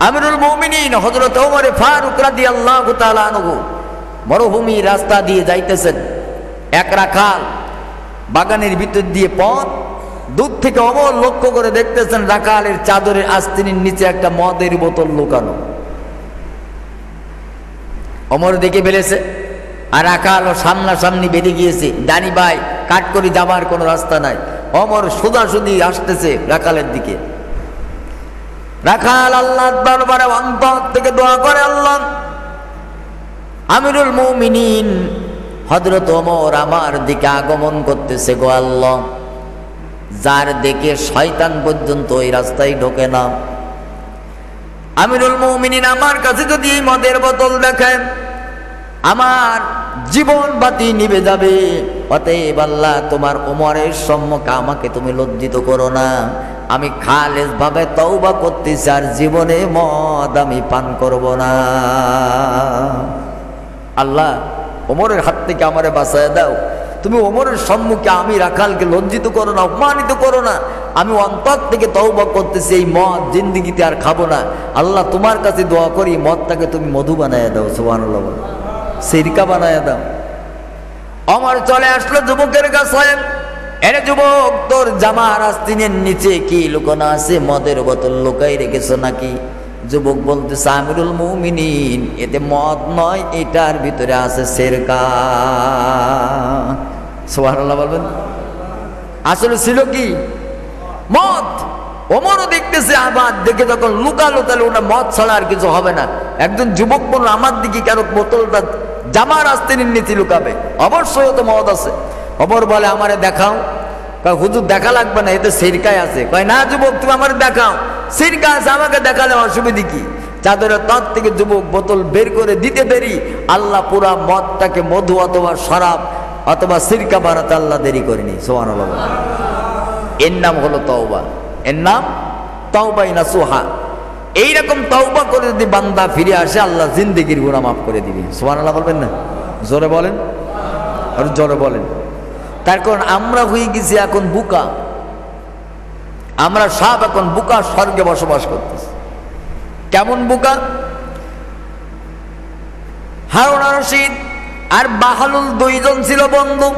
আমিরুল মুমিনিন হযরত ওমর ফারুক রাদিয়াল্লাহু তাআলা আনহু মরুভূমি রাস্তা দিয়ে যাইতেছেন। এক রাখাল বাগানের ভিতর দিয়ে পথ, দূর থেকে ওমর লক্ষ্য করে দেখতেছেন রাখালের চাদরের আস্তিনের নিচে একটা মদের বোতল লুকানো। ওমর দেখে ফেলেছে, আর রাখাল ও সামনাসামনি বেঁধে গিয়েছে। ডানি ভাই কাট করে যাবার কোনো রাস্তা নাই। ওমর সোজাসুজি আসতেছে রাখালের দিকে। রাখাল আল্লাহর দরবারে অন্তর থেকে দোয়া করে, আল্লাহ আমিরুল মুমিনিন হযরত ওমর আমার দিকে আগমন করতেছে গো আল্লাহ, যার দেখে শয়তান পর্যন্ত ওই রাস্তায় ঢোকে না। আমিরুল মুমিনিন আমার কাছে যদি এই মদের বোতল দেখেন আমার জীবন বাতি নিভে যাবে। অতএব আল্লাহ তোমার ওমরের সম্মুখে আমাকে তুমি লজ্জিত করো না। আমি খালেস ভাবে তওবা করতেছি, আর জীবনে মদ আমি পান করব না। আল্লাহ ওমরের হাত থেকে আমারে বাঁচায় দাও, তুমি ওমরের সম্মুখে আমি রাখালকে লজ্জিত করো না, অপমানিত করো না। আমি অন্তর থেকে তওবা করতেছি, এই মদ জিন্দিগিতে আর খাবো না। আল্লাহ তোমার কাছে দোয়া করি মদটাকে তুমি মধু বানায় দাও, সুবহানাল্লাহ, সিরকা বানায় দাও। ওমর চলে আসলো যুবকের কাছে, এরে যুবক তোর জামার আস্তিনের নিচে কি লুকানো আছে? মদের বোতল লুকাই রেখেছো নাকি? যুবক বলতেছে আমিরুল মুমিনিন, এতে মদ নয়, এটার ভিতরে আছে সিরকা। সুবহানাল্লাহ বলবেন। আসলে ছিল কি? মদ। ওমরও দেখতেছে, আবার দেখে যখন লুকালো তাহলে ওটা মদ ছাড়া আর কিছু হবে না। একজন যুবক বলল আমার দিকে কেন বোতলটা জামার আস্তিনের নিচে লুকাবে? অবশ্যই তো মদ আছে। ওমর বলে আমারে দেখাও। কয় হুজুর দেখা লাগবে না, এতে সিরকায় আছে। কয় না যুবক তুমি আমার দেখাও, সিরকা আছে, আমাকে দেখালে অসুবিধা কি? চাদরের তর থেকে যুবক বোতল বের করে দিতে দেরি, আল্লাহ পুরা মদটাকে মধু অথবা শরাব অথবা সিরকা বানাতে আল্লাহ দেরি করেনি। সুবহানাল্লাহ। এর নাম হলো তওবা, এর নাম তওবা নাসুহা। এইরকম তওবা করে যদি বান্দা ফিরে আসে আল্লাহ জিন্দেগির গুনাহ মাফ করে দিবে। সুবহানাল্লাহ বলবেন না? জোরে বলেন, আর জোরে বলেন। তার কারণ আমরা হয়ে গেছি এখন বুকা, আমরা সব এখন বুকা স্বর্গে বসবাস করতেছি। কেমন বুকা? হারুন আর রশিদ আর বাহলুল দুইজন ছিল বন্ধু।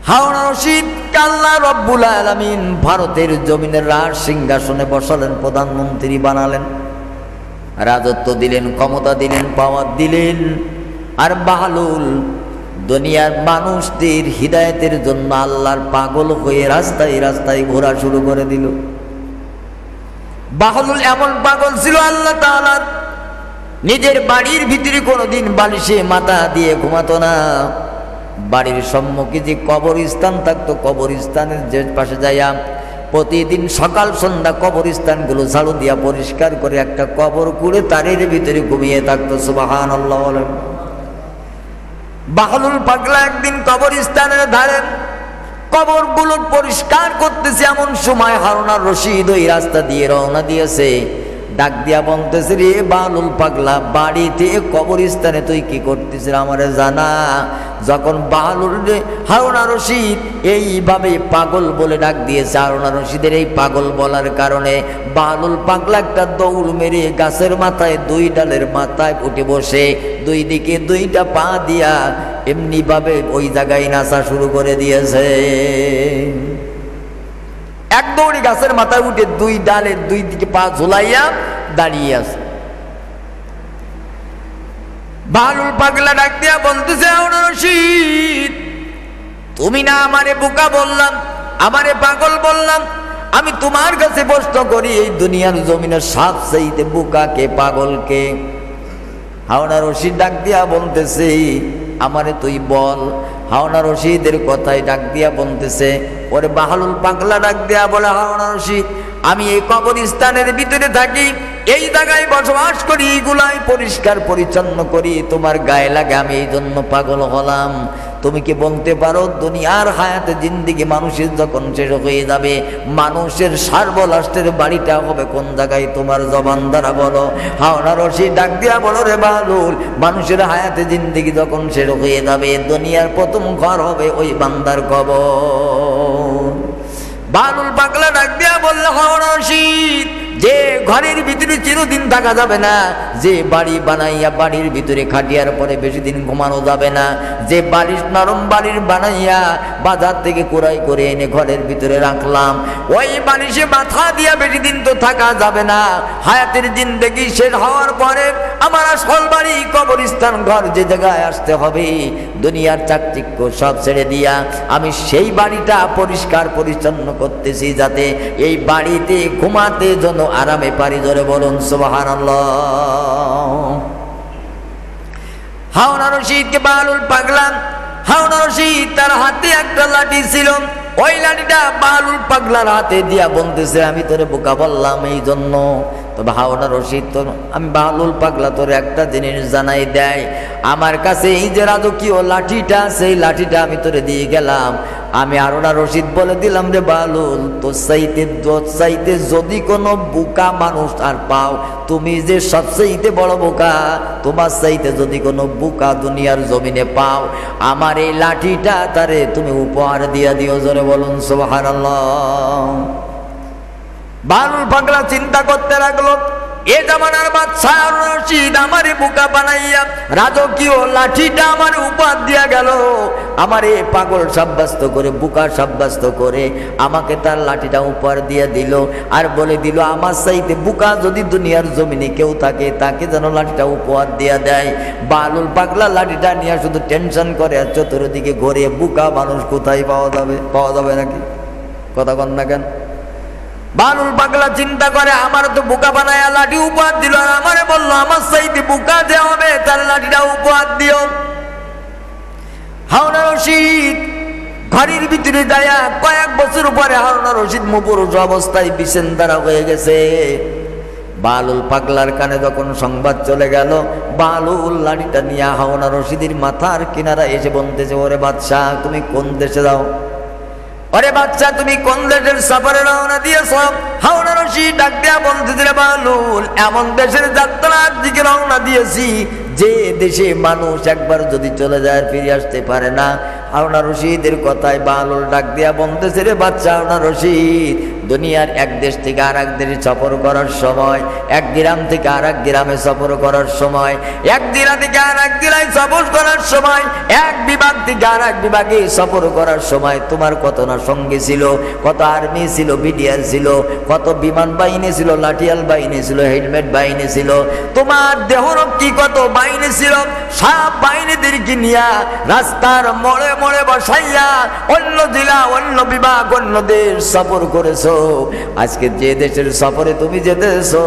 হারুন আর রশিদ আল্লাহ রব্বুল আলামিন ভারতের জমিনের রাজ সিংহাসনে বসালেন, প্রধানমন্ত্রী বানালেন, রাজত্ব দিলেন, ক্ষমতা দিলেন, পাওয়ার দিলেন। আর বাহলুল দুনিয়ার মানুষদের হিদায়াতের জন্য আল্লাহর পাগল হয়ে রাস্তায় রাস্তায় ঘোরা শুরু করে দিল। বাহলুল এমন পাগল ছিল আল্লাহ তাআলার, নিজের বাড়ির ভিতরে কোনোদিন বালিশে মাথা দিয়ে ঘুমাতো না। বাড়ির সম্মুখে যে কবরস্থান থাকতো, কবরস্থানের যে পাশে যাইয়া প্রতিদিন সকাল সন্ধ্যা কবরস্থানগুলো ঝাড়ু দিয়া পরিষ্কার করে একটা কবর কুড়ে তারের ভিতরে ঘুমিয়ে থাকতো। সুবহানাল্লাহ। বাহলুল পাগলা একদিন কবরস্থানের ধারে কবরগুলো পরিষ্কার করতেছে, এমন সময় হারুন আর রশিদ ওই রাস্তা দিয়ে রওনা দিয়েছে। ডাক দিয়া বলতেছে রে বাহলুল পাগলা, বাড়িতে কবরস্থানে তুই কি করতেছিস আমারে জানা? যখন বাহলুল হারুন আর রশিদ এইভাবে পাগল বলে ডাক দিয়েছে, হারুন আর রশিদের এই পাগল বলার কারণে বাহলুল পাগলা একটা দৌড় মেরে গাছের মাথায় দুই ডালের মাথায় উঠে বসে দুই দিকে দুইটা পা দিয়া এমনি ভাবে ওই জায়গায় নাচা শুরু করে দিয়েছে। এক দৌড়ি গাছের মাথায় উঠে দুই ডালের দুই দিকে পা ঝুলাইয়া দাঁড়িয়ে আছে। বাহলুল পাগলা ডাক দিয়া বলতেছে হারুন আর রশিদ, তুমি না আমারে বোকা বললাম, আমারে পাগল বললাম, আমি তোমার কাছে প্রশ্ন করি এই দুনিয়ার জমিনের সবচেয়ে বোকা কে, পাগল কে? হারুন আর রশিদ ডাক দিয়া বলতেছে আমারে তুই বল। হারুন আর রশিদের কথাই ডাক দিয়া বলতেছে, ওরে বাহলুল পাগলা ডাক দিয়া বলে হারুন আর রশিদ, আমি এই কবরস্থানের ভিতরে থাকি, এই জায়গায় বসবাস করি, এইগুলাই পরিষ্কার পরিচ্ছন্ন করি, তোমার গায়ে লাগে, আমি এই জন্য পাগল হলাম। তুমি কি বলতে পারো দুনিয়ার হায়াতে জিন্দিগি মানুষের যখন শেষ হয়ে যাবে, মানুষের সার্বলাস্টের বাড়িটা হবে কোন জায়গায়? তোমার জবান দ্বারা বলো। হারুন আর রশিদ ডাক দিয়া বলো রে বাহলুল, মানুষের হায়াতে জিন্দিগি যখন শেষ হয়ে যাবে দুনিয়ার প্রথম ঘর হবে ওই বান্দার কবর। বাহলুল পাগলা ডাক দিয়া বলল হারুন আর রশিদ, যে ঘরের ভিতরে চিরদিন থাকা যাবে না, যে বাড়ি বানাইয়া বাড়ির ভিতরে খাটিয়ার পরে বেশি দিন ঘুমানো যাবে না, যে বালিশ নরম বাড়ির বানাইয়া বাজার থেকে কুড়াই করে এনে ঘরের ভিতরে রাখলাম, ওই বালিশে মাথা দিয়া বেশি দিন তো থাকা যাবে না। হায়াতের জিন্দেগি শেষ হওয়ার পরে আমার আসল বাড়ি কবরস্থান ঘর, যে জায়গায় আসতে হবে দুনিয়ার চাকচিক্য সব ছেড়ে দিয়া আমি সেই বাড়িটা পরিষ্কার পরিচ্ছন্ন করতেছি, যাতে এই বাড়িতে ঘুমাতে যেন আরামে পারি। জোরে বলুন সুবহানাল্লাহ। হারুন আর রশিদকে বাহলুল পাগলা, হারুন আর রশিদ তার হাতে একটা লাঠি ছিল, ওই লাঠিটা বাহলুল পাগলার হাতে দিয়া বলতেছে আমি তোরে বোকা বললাম এই জন্য। তবে হারুন আর রশিদ তো আমি বাহলুল পাগলা তোরে একটা জিনিস জানাই দেয়, আমার কাছে এই যে রাজকীয় লাঠিটা, সেই লাঠিটা আমি তোরে দিয়ে গেলাম, আমি হারুনা রশিদ বলে দিলাম, রে বালুল, তোর চাইতে যদি কোনো বোকা মানুষ আর পাও, তুমি যে সবচাইতে বড় বোকা, তোমার চাইতে যদি কোনো বোকা দুনিয়ার জমিনে পাও, আমার এই লাঠিটা তারে তুমি উপহার দিয়া দিও। জোরে বলুন সুবহানাল্লাহ। বালুল পাগলা চিন্তা করতে লাগলো, এ জামানার বাদশা হারুন রশিদ আমারে বোকা বানাইয়া রাজকীয় লাঠিটা আমার উপহার দিয়া গেল, আমারে পাগল সাব্যস্ত করে, বোকা সাব্যস্ত করে আমাকে তার লাঠিটা উপহার দিয়ে দিল, আর বলে দিল আমার চাইতে বোকা যদি দুনিয়ার জমিনে কেউ থাকে তাকে যেন লাঠিটা উপহার দিয়া দেয়। বালুল পাগলা লাঠিটা নিয়ে শুধু টেনশন করে, আর চতুর্দিকে ঘুরে বোকা মানুষ কোথায় পাওয়া যাবে নাকি? কথা কন না কেন? বালুল পাগলা চিন্তা করে, আমার তো বোকা বানায় লাঠি উপহার দিল, আর আমারে বললো আমার চাইতে বোকা যে হবে তার লাঠিটা উপহার দিও। হারুন রশিদ ঘরের ভিতরে যায়, কয়েক বছর পরে হারুন রশিদ মুপুরুষ অবস্থায় বিছানাধারা হয়ে গেছে। বালুল পাগলার কানে যখন সংবাদ চলে গেল, বালুল লাঠিটা নিয়ে হারুন রশিদের মাথার কিনারা এসে বলতেছে, ওরে বাদশা তুমি কোন দেশে যাও? ওরে বাচ্চা তুমি কোন দেশের সফরে রওনা দিয়েছ? হারুন রশিদ ডাক দেয়া বলতেছে, রে বালুল, এমন দেশের যাত্রার দিকে রওনা দিয়েছি যে দেশে মানুষ একবার যদি চলে যায় ফিরে আসতে পারে না। হারুন রশিদের কথায় বালুল ডাক দেয়া বলতেছে, রে বাচ্চা হারুন রশিদ, দুনিয়ার এক দেশ থেকে আর এক দেশে সফর করার সময়, এক গ্রাম থেকে আর এক গ্রামে সফর করার সময়, এক জেলা থেকে আর এক জেলায় সফর করার সময়, এক বিভাগ থেকে আর এক বিভাগে সফর করার সময় তোমার কত না সঙ্গে ছিল, কত আর্মি ছিল, বিডিআর ছিল, কত বিমান বাহিনী ছিল, লাঠিয়াল বাহিনী ছিল, হেলমেট বাহিনী ছিল, তোমার দেহরক্ষী কত বাহিনী ছিল, সব বাহিনীদেরকে নিয়ে রাস্তার মোড়ে মোড়ে বসাইয়া অন্য জেলা, অন্য বিভাগ, অন্য দেশ সফর করেছো। আজকে যে দেশের সফরে তুমি যেতেছো,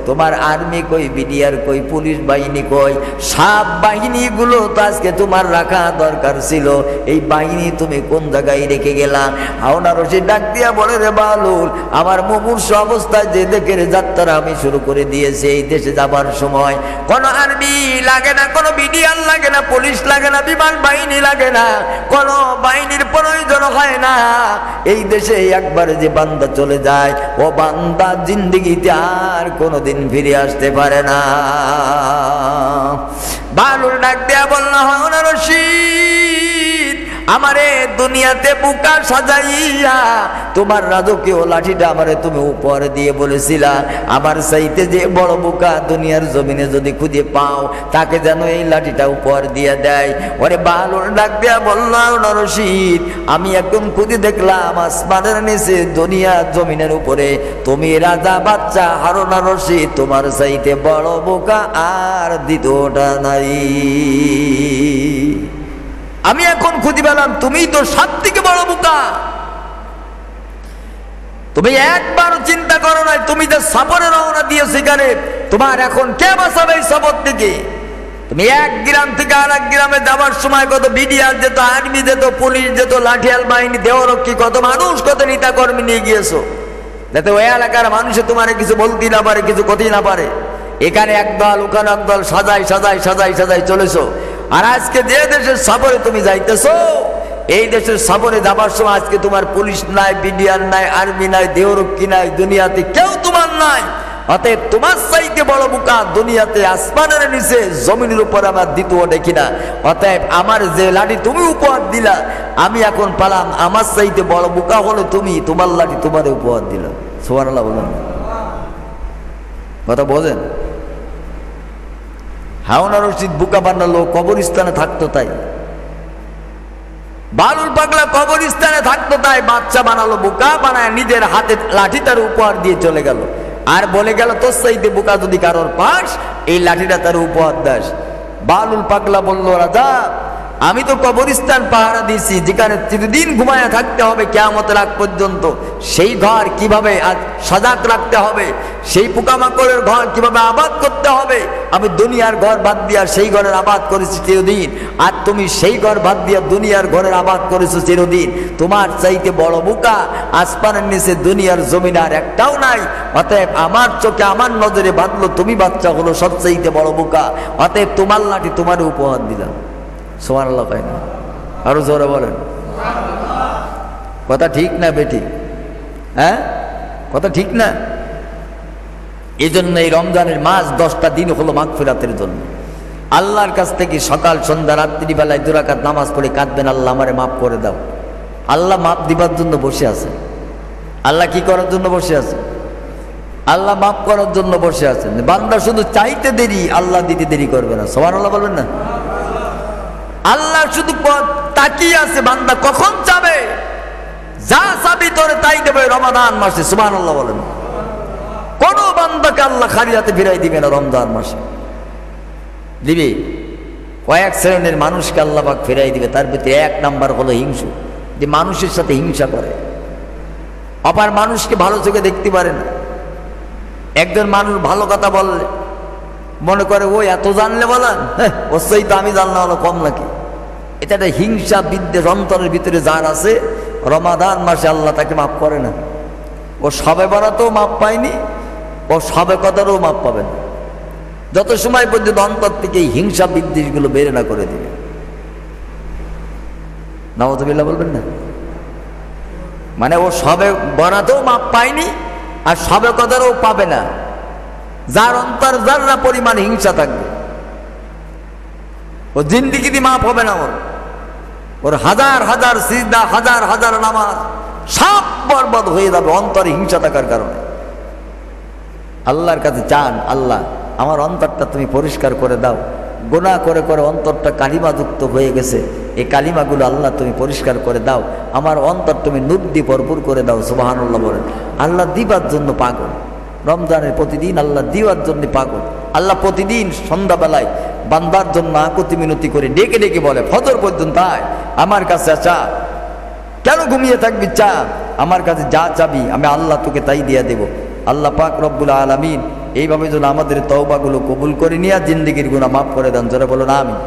তোমার আর্মি কই, বিডিআর কই, পুলিশ বাহিনী কই, সব বাহিনীগুলো তো আজকে তোমার রাখা দরকার ছিল, এই বাহিনী তুমি কোন জায়গায় রেখে গেলা? হারুন রশিদ ডাক দিয়া বলে, রে বালুল, আমার মুমূর্ষ অবস্থায় যে দেশের যাত্রা আমি শুরু করে দিয়েছি, এই দেশে যাবার সময় কোনো আর্মি লাগে না, কোনো বিডিআর লাগে না, পুলিশ লাগে না, বিমান বাহিনী লাগে না, কোনো বাহিনীর প্রয়োজন হয় না। এই দেশে একবার যে বান্দা চলে যায়, ও বান্দা জিন্দেগিতে আর কোনোদিন ফিরে আসতে পারে না। বালুল ডাক দেয়া বলল, হারুন রশিদ, আমারে দুনিয়াতে বোকা সাজাইয়া তোমার রাজকীয় লাঠিটা আমারে তুমি উপহার দিয়ে বলেছিলা, আমার চাইতে যে বড় বোকা দুনিয়ার জমিনে যদি খুঁজে পাও তাকে যেন এই লাঠিটা উপহার দিয়ে দেয়। ওরে বালুল ডাক দেয়া বলল, হারুন রশিদ, আমি এখন খুঁজে দেখলাম আসমানের নিচে দুনিয়ার জমিনের উপরে তুমি রাজা বাচ্চা হারুন রশিদ, তোমার চাইতে বড় বোকা আর দ্বিতীয়টা নাই। আমি এখন খুঁজে পেলাম তুমি তো সব থেকে বড় বোকা। তুমি একবার চিন্তা করো না, তুমি যে সফরে রওনা দিয়ে সেখানে তোমার এখন কে বাঁচাবে এই সফর থেকে? তুমি এক গ্রাম থেকে আর এক গ্রামে যাবার সময় কত বিডিআর যেত, আর্মি যেত, পুলিশ যেত, লাঠিয়াল বাহিনী, দেহরক্ষী, কত মানুষ, কত নেতা কর্মী নিয়ে গিয়েছো, যাতে ওই এলাকার মানুষে তোমার কিছু বলতে না পারে, কিছু করতেই না পারে। এখানে একদল, ওখানে একদল, সাজাই সাজাই সাজাই সাজাই চলেছো। আর আজকে যে দেশের সফরে তুমি যাইতেছো, এই দেশের সফরে যাবার সময় আজকে তোমার পুলিশ নাই, বিডিআর নাই, আর্মি নাই, দেহরক্ষী নাই, দুনিয়াতে কেউ তোমার নাই। অতএব তোমার চাইতে বড় বোকা দুনিয়াতে আসমানের নিচে জমিনের উপর আমার দ্বিতীয় দেখি না। অতএব আমার যে লাঠি তুমি উপহার দিলা, আমি এখন পালাম, আমার চাইতে বড় বোকা হলো তুমি, তোমার লাঠি তোমার উপহার দিলাম। সুবহানাল্লাহ বলেন, কথা বোঝেন? হারুন রশিদ বোকা বানালো, কবরস্থানে থাকতো তাই। বালুল পাগলা কবরস্থানে থাকতো তাই বাচ্চা বানালো, বোকা বানায় নিজের হাতে লাঠি তার উপহার দিয়ে চলে গেল, আর বলে গেল তোর চাইতে বোকা যদি কারোর পাস এই লাঠিটা তার উপহার দাস। বালুল পাগলা বলল, রাজা, আমি তো কবরস্থান পাহারা দিয়েছি, যেখানে চিরদিন ঘুমায় থাকতে হবে কিয়ামতের আগ পর্যন্ত, সেই ঘর কিভাবে সজাগ রাখতে হবে, সেই পোকামাকড়ের ঘর কিভাবে আবাদ করতে হবে, আমি দুনিয়ার ঘর বাদ দিয়া সেই ঘরের আবাদ করেছি চিরদিন, আর তুমি সেই ঘর বাদ দিয়া দুনিয়ার ঘরের আবাদ করেছো চিরদিন। তোমার চাইতে বড় বোকা আসমানের নিচে দুনিয়ার জমিন আর একটাও নাই। অতএব আমার চোখে, আমার নজরে বাঁধলো তুমি বাচ্চা হলো সবচাইতে বড় বোকা। অতএব তোমার লাঠি তোমার উপহার দিলাম। সুবহানাল্লাহ, পাই না? আরো জোরে বলেন। কথা ঠিক না বেটি? হ্যাঁ, কথা ঠিক না? এই জন্য এই রমজানের মাস 10টা দিন হলো মাগফিরাতের জন্য। আল্লাহর কাছ থেকে সকাল সন্ধ্যা রাত্রি বেলায় 2 রাকাত নামাজ পড়ে কাঁদবেন, আল্লাহ আমারে মাফ করে দাও। আল্লাহ মাফ দিবার জন্য বসে আছে। আল্লাহ কি করার জন্য বসে আছে? আল্লাহ মাফ করার জন্য বসে আছেন। বান্দা শুধু চাইতে দেরি, আল্লাহ দিতে দেরি করবে না। সুবহানাল্লাহ বলবেন না? আল্লাহ শুধু তাকিয়ে আছে বান্দা কখন চাবে, যা চাবি তোরে তাই দেবে রমাদান মাসে। সুবহানাল্লাহ বলেন। কোন বান্দাকে আল্লাহ খালি হাতে ফিরাই দিবে না রমজান মাসে। দিবে কয়েক শ্রেণীর মানুষকে আল্লাহ পাক ফিরাই দিবে। তার ভিতরে 1 নাম্বার হলো হিংসু, যে মানুষের সাথে হিংসা করে, অপার মানুষকে ভালো চোখে দেখতে পারে না। একজন মানুষ ভালো কথা বললে মনে করে ও এত জানলে বলেন, হ্যাঁ ওর সেই তো আমি জানলে হলো কম নাকি। এটা একটা হিংসা বিদ্বেষ অন্তরের ভিতরে যার আছে, রমাদান মাসে আল্লাহ তাকে মাফ করে না। ও সবে বরাতেও মাফ পায়নি, ও সবে কদরেও মাফ পাবে না, যত সময় পর্যন্ত অন্তর থেকে এই হিংসা বিদ্বেষগুলো বের না করে দিবে। নাউযুবিল্লাহ বলবেন না? মানে ও সবে বরাতেও মাপ পায়নি আর সবে কদরেও পাবে না, যার অন্তর যারা পরিমাণ হিংসা থাকবে, ও জিন্দিগিতে মাপ হবে না। ওর হাজার হাজার সিজদা, হাজার হাজার নামাজ সব বরবাদ হয়ে যাবে অন্তরে হিংসা থাকার কারণে। আল্লাহর কাছে চান, আল্লাহ আমার অন্তরটা তুমি পরিষ্কার করে দাও। গুনাহ করে করে অন্তরটা কালিমাযুক্ত হয়ে গেছে, এই কালিমাগুলো আল্লাহ তুমি পরিষ্কার করে দাও। আমার অন্তর তুমি নূর দিয়ে ভরপুর করে দাও। সুবহানাল্লাহ বলেন। আল্লাহ দিবার জন্য পাগল, রমজানের প্রতিদিন আল্লাহ দিবার জন্য পাগল। আল্লাহ প্রতিদিন সন্ধ্যাবেলায় বান্দার জন্য আকুতি মিনতি করে ডেকে ডেকে বলে, ফজর পর্যন্ত আয় আমার কাছে চা, কেন ঘুমিয়ে থাকবি? চা, আমার কাছে যা চাবি আমি আল্লাহ তোকে তাই দিয়ে দেব। আল্লাহ পাক রব্বুল আলামিন এইভাবে যেন আমাদের তওবাগুলো কবুল করে নিয়ে জিন্দেগির গুনাহ মাফ করে দেন। জোরে বলেন আমিন,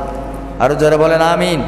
আরো জোরে বলেন আমিন।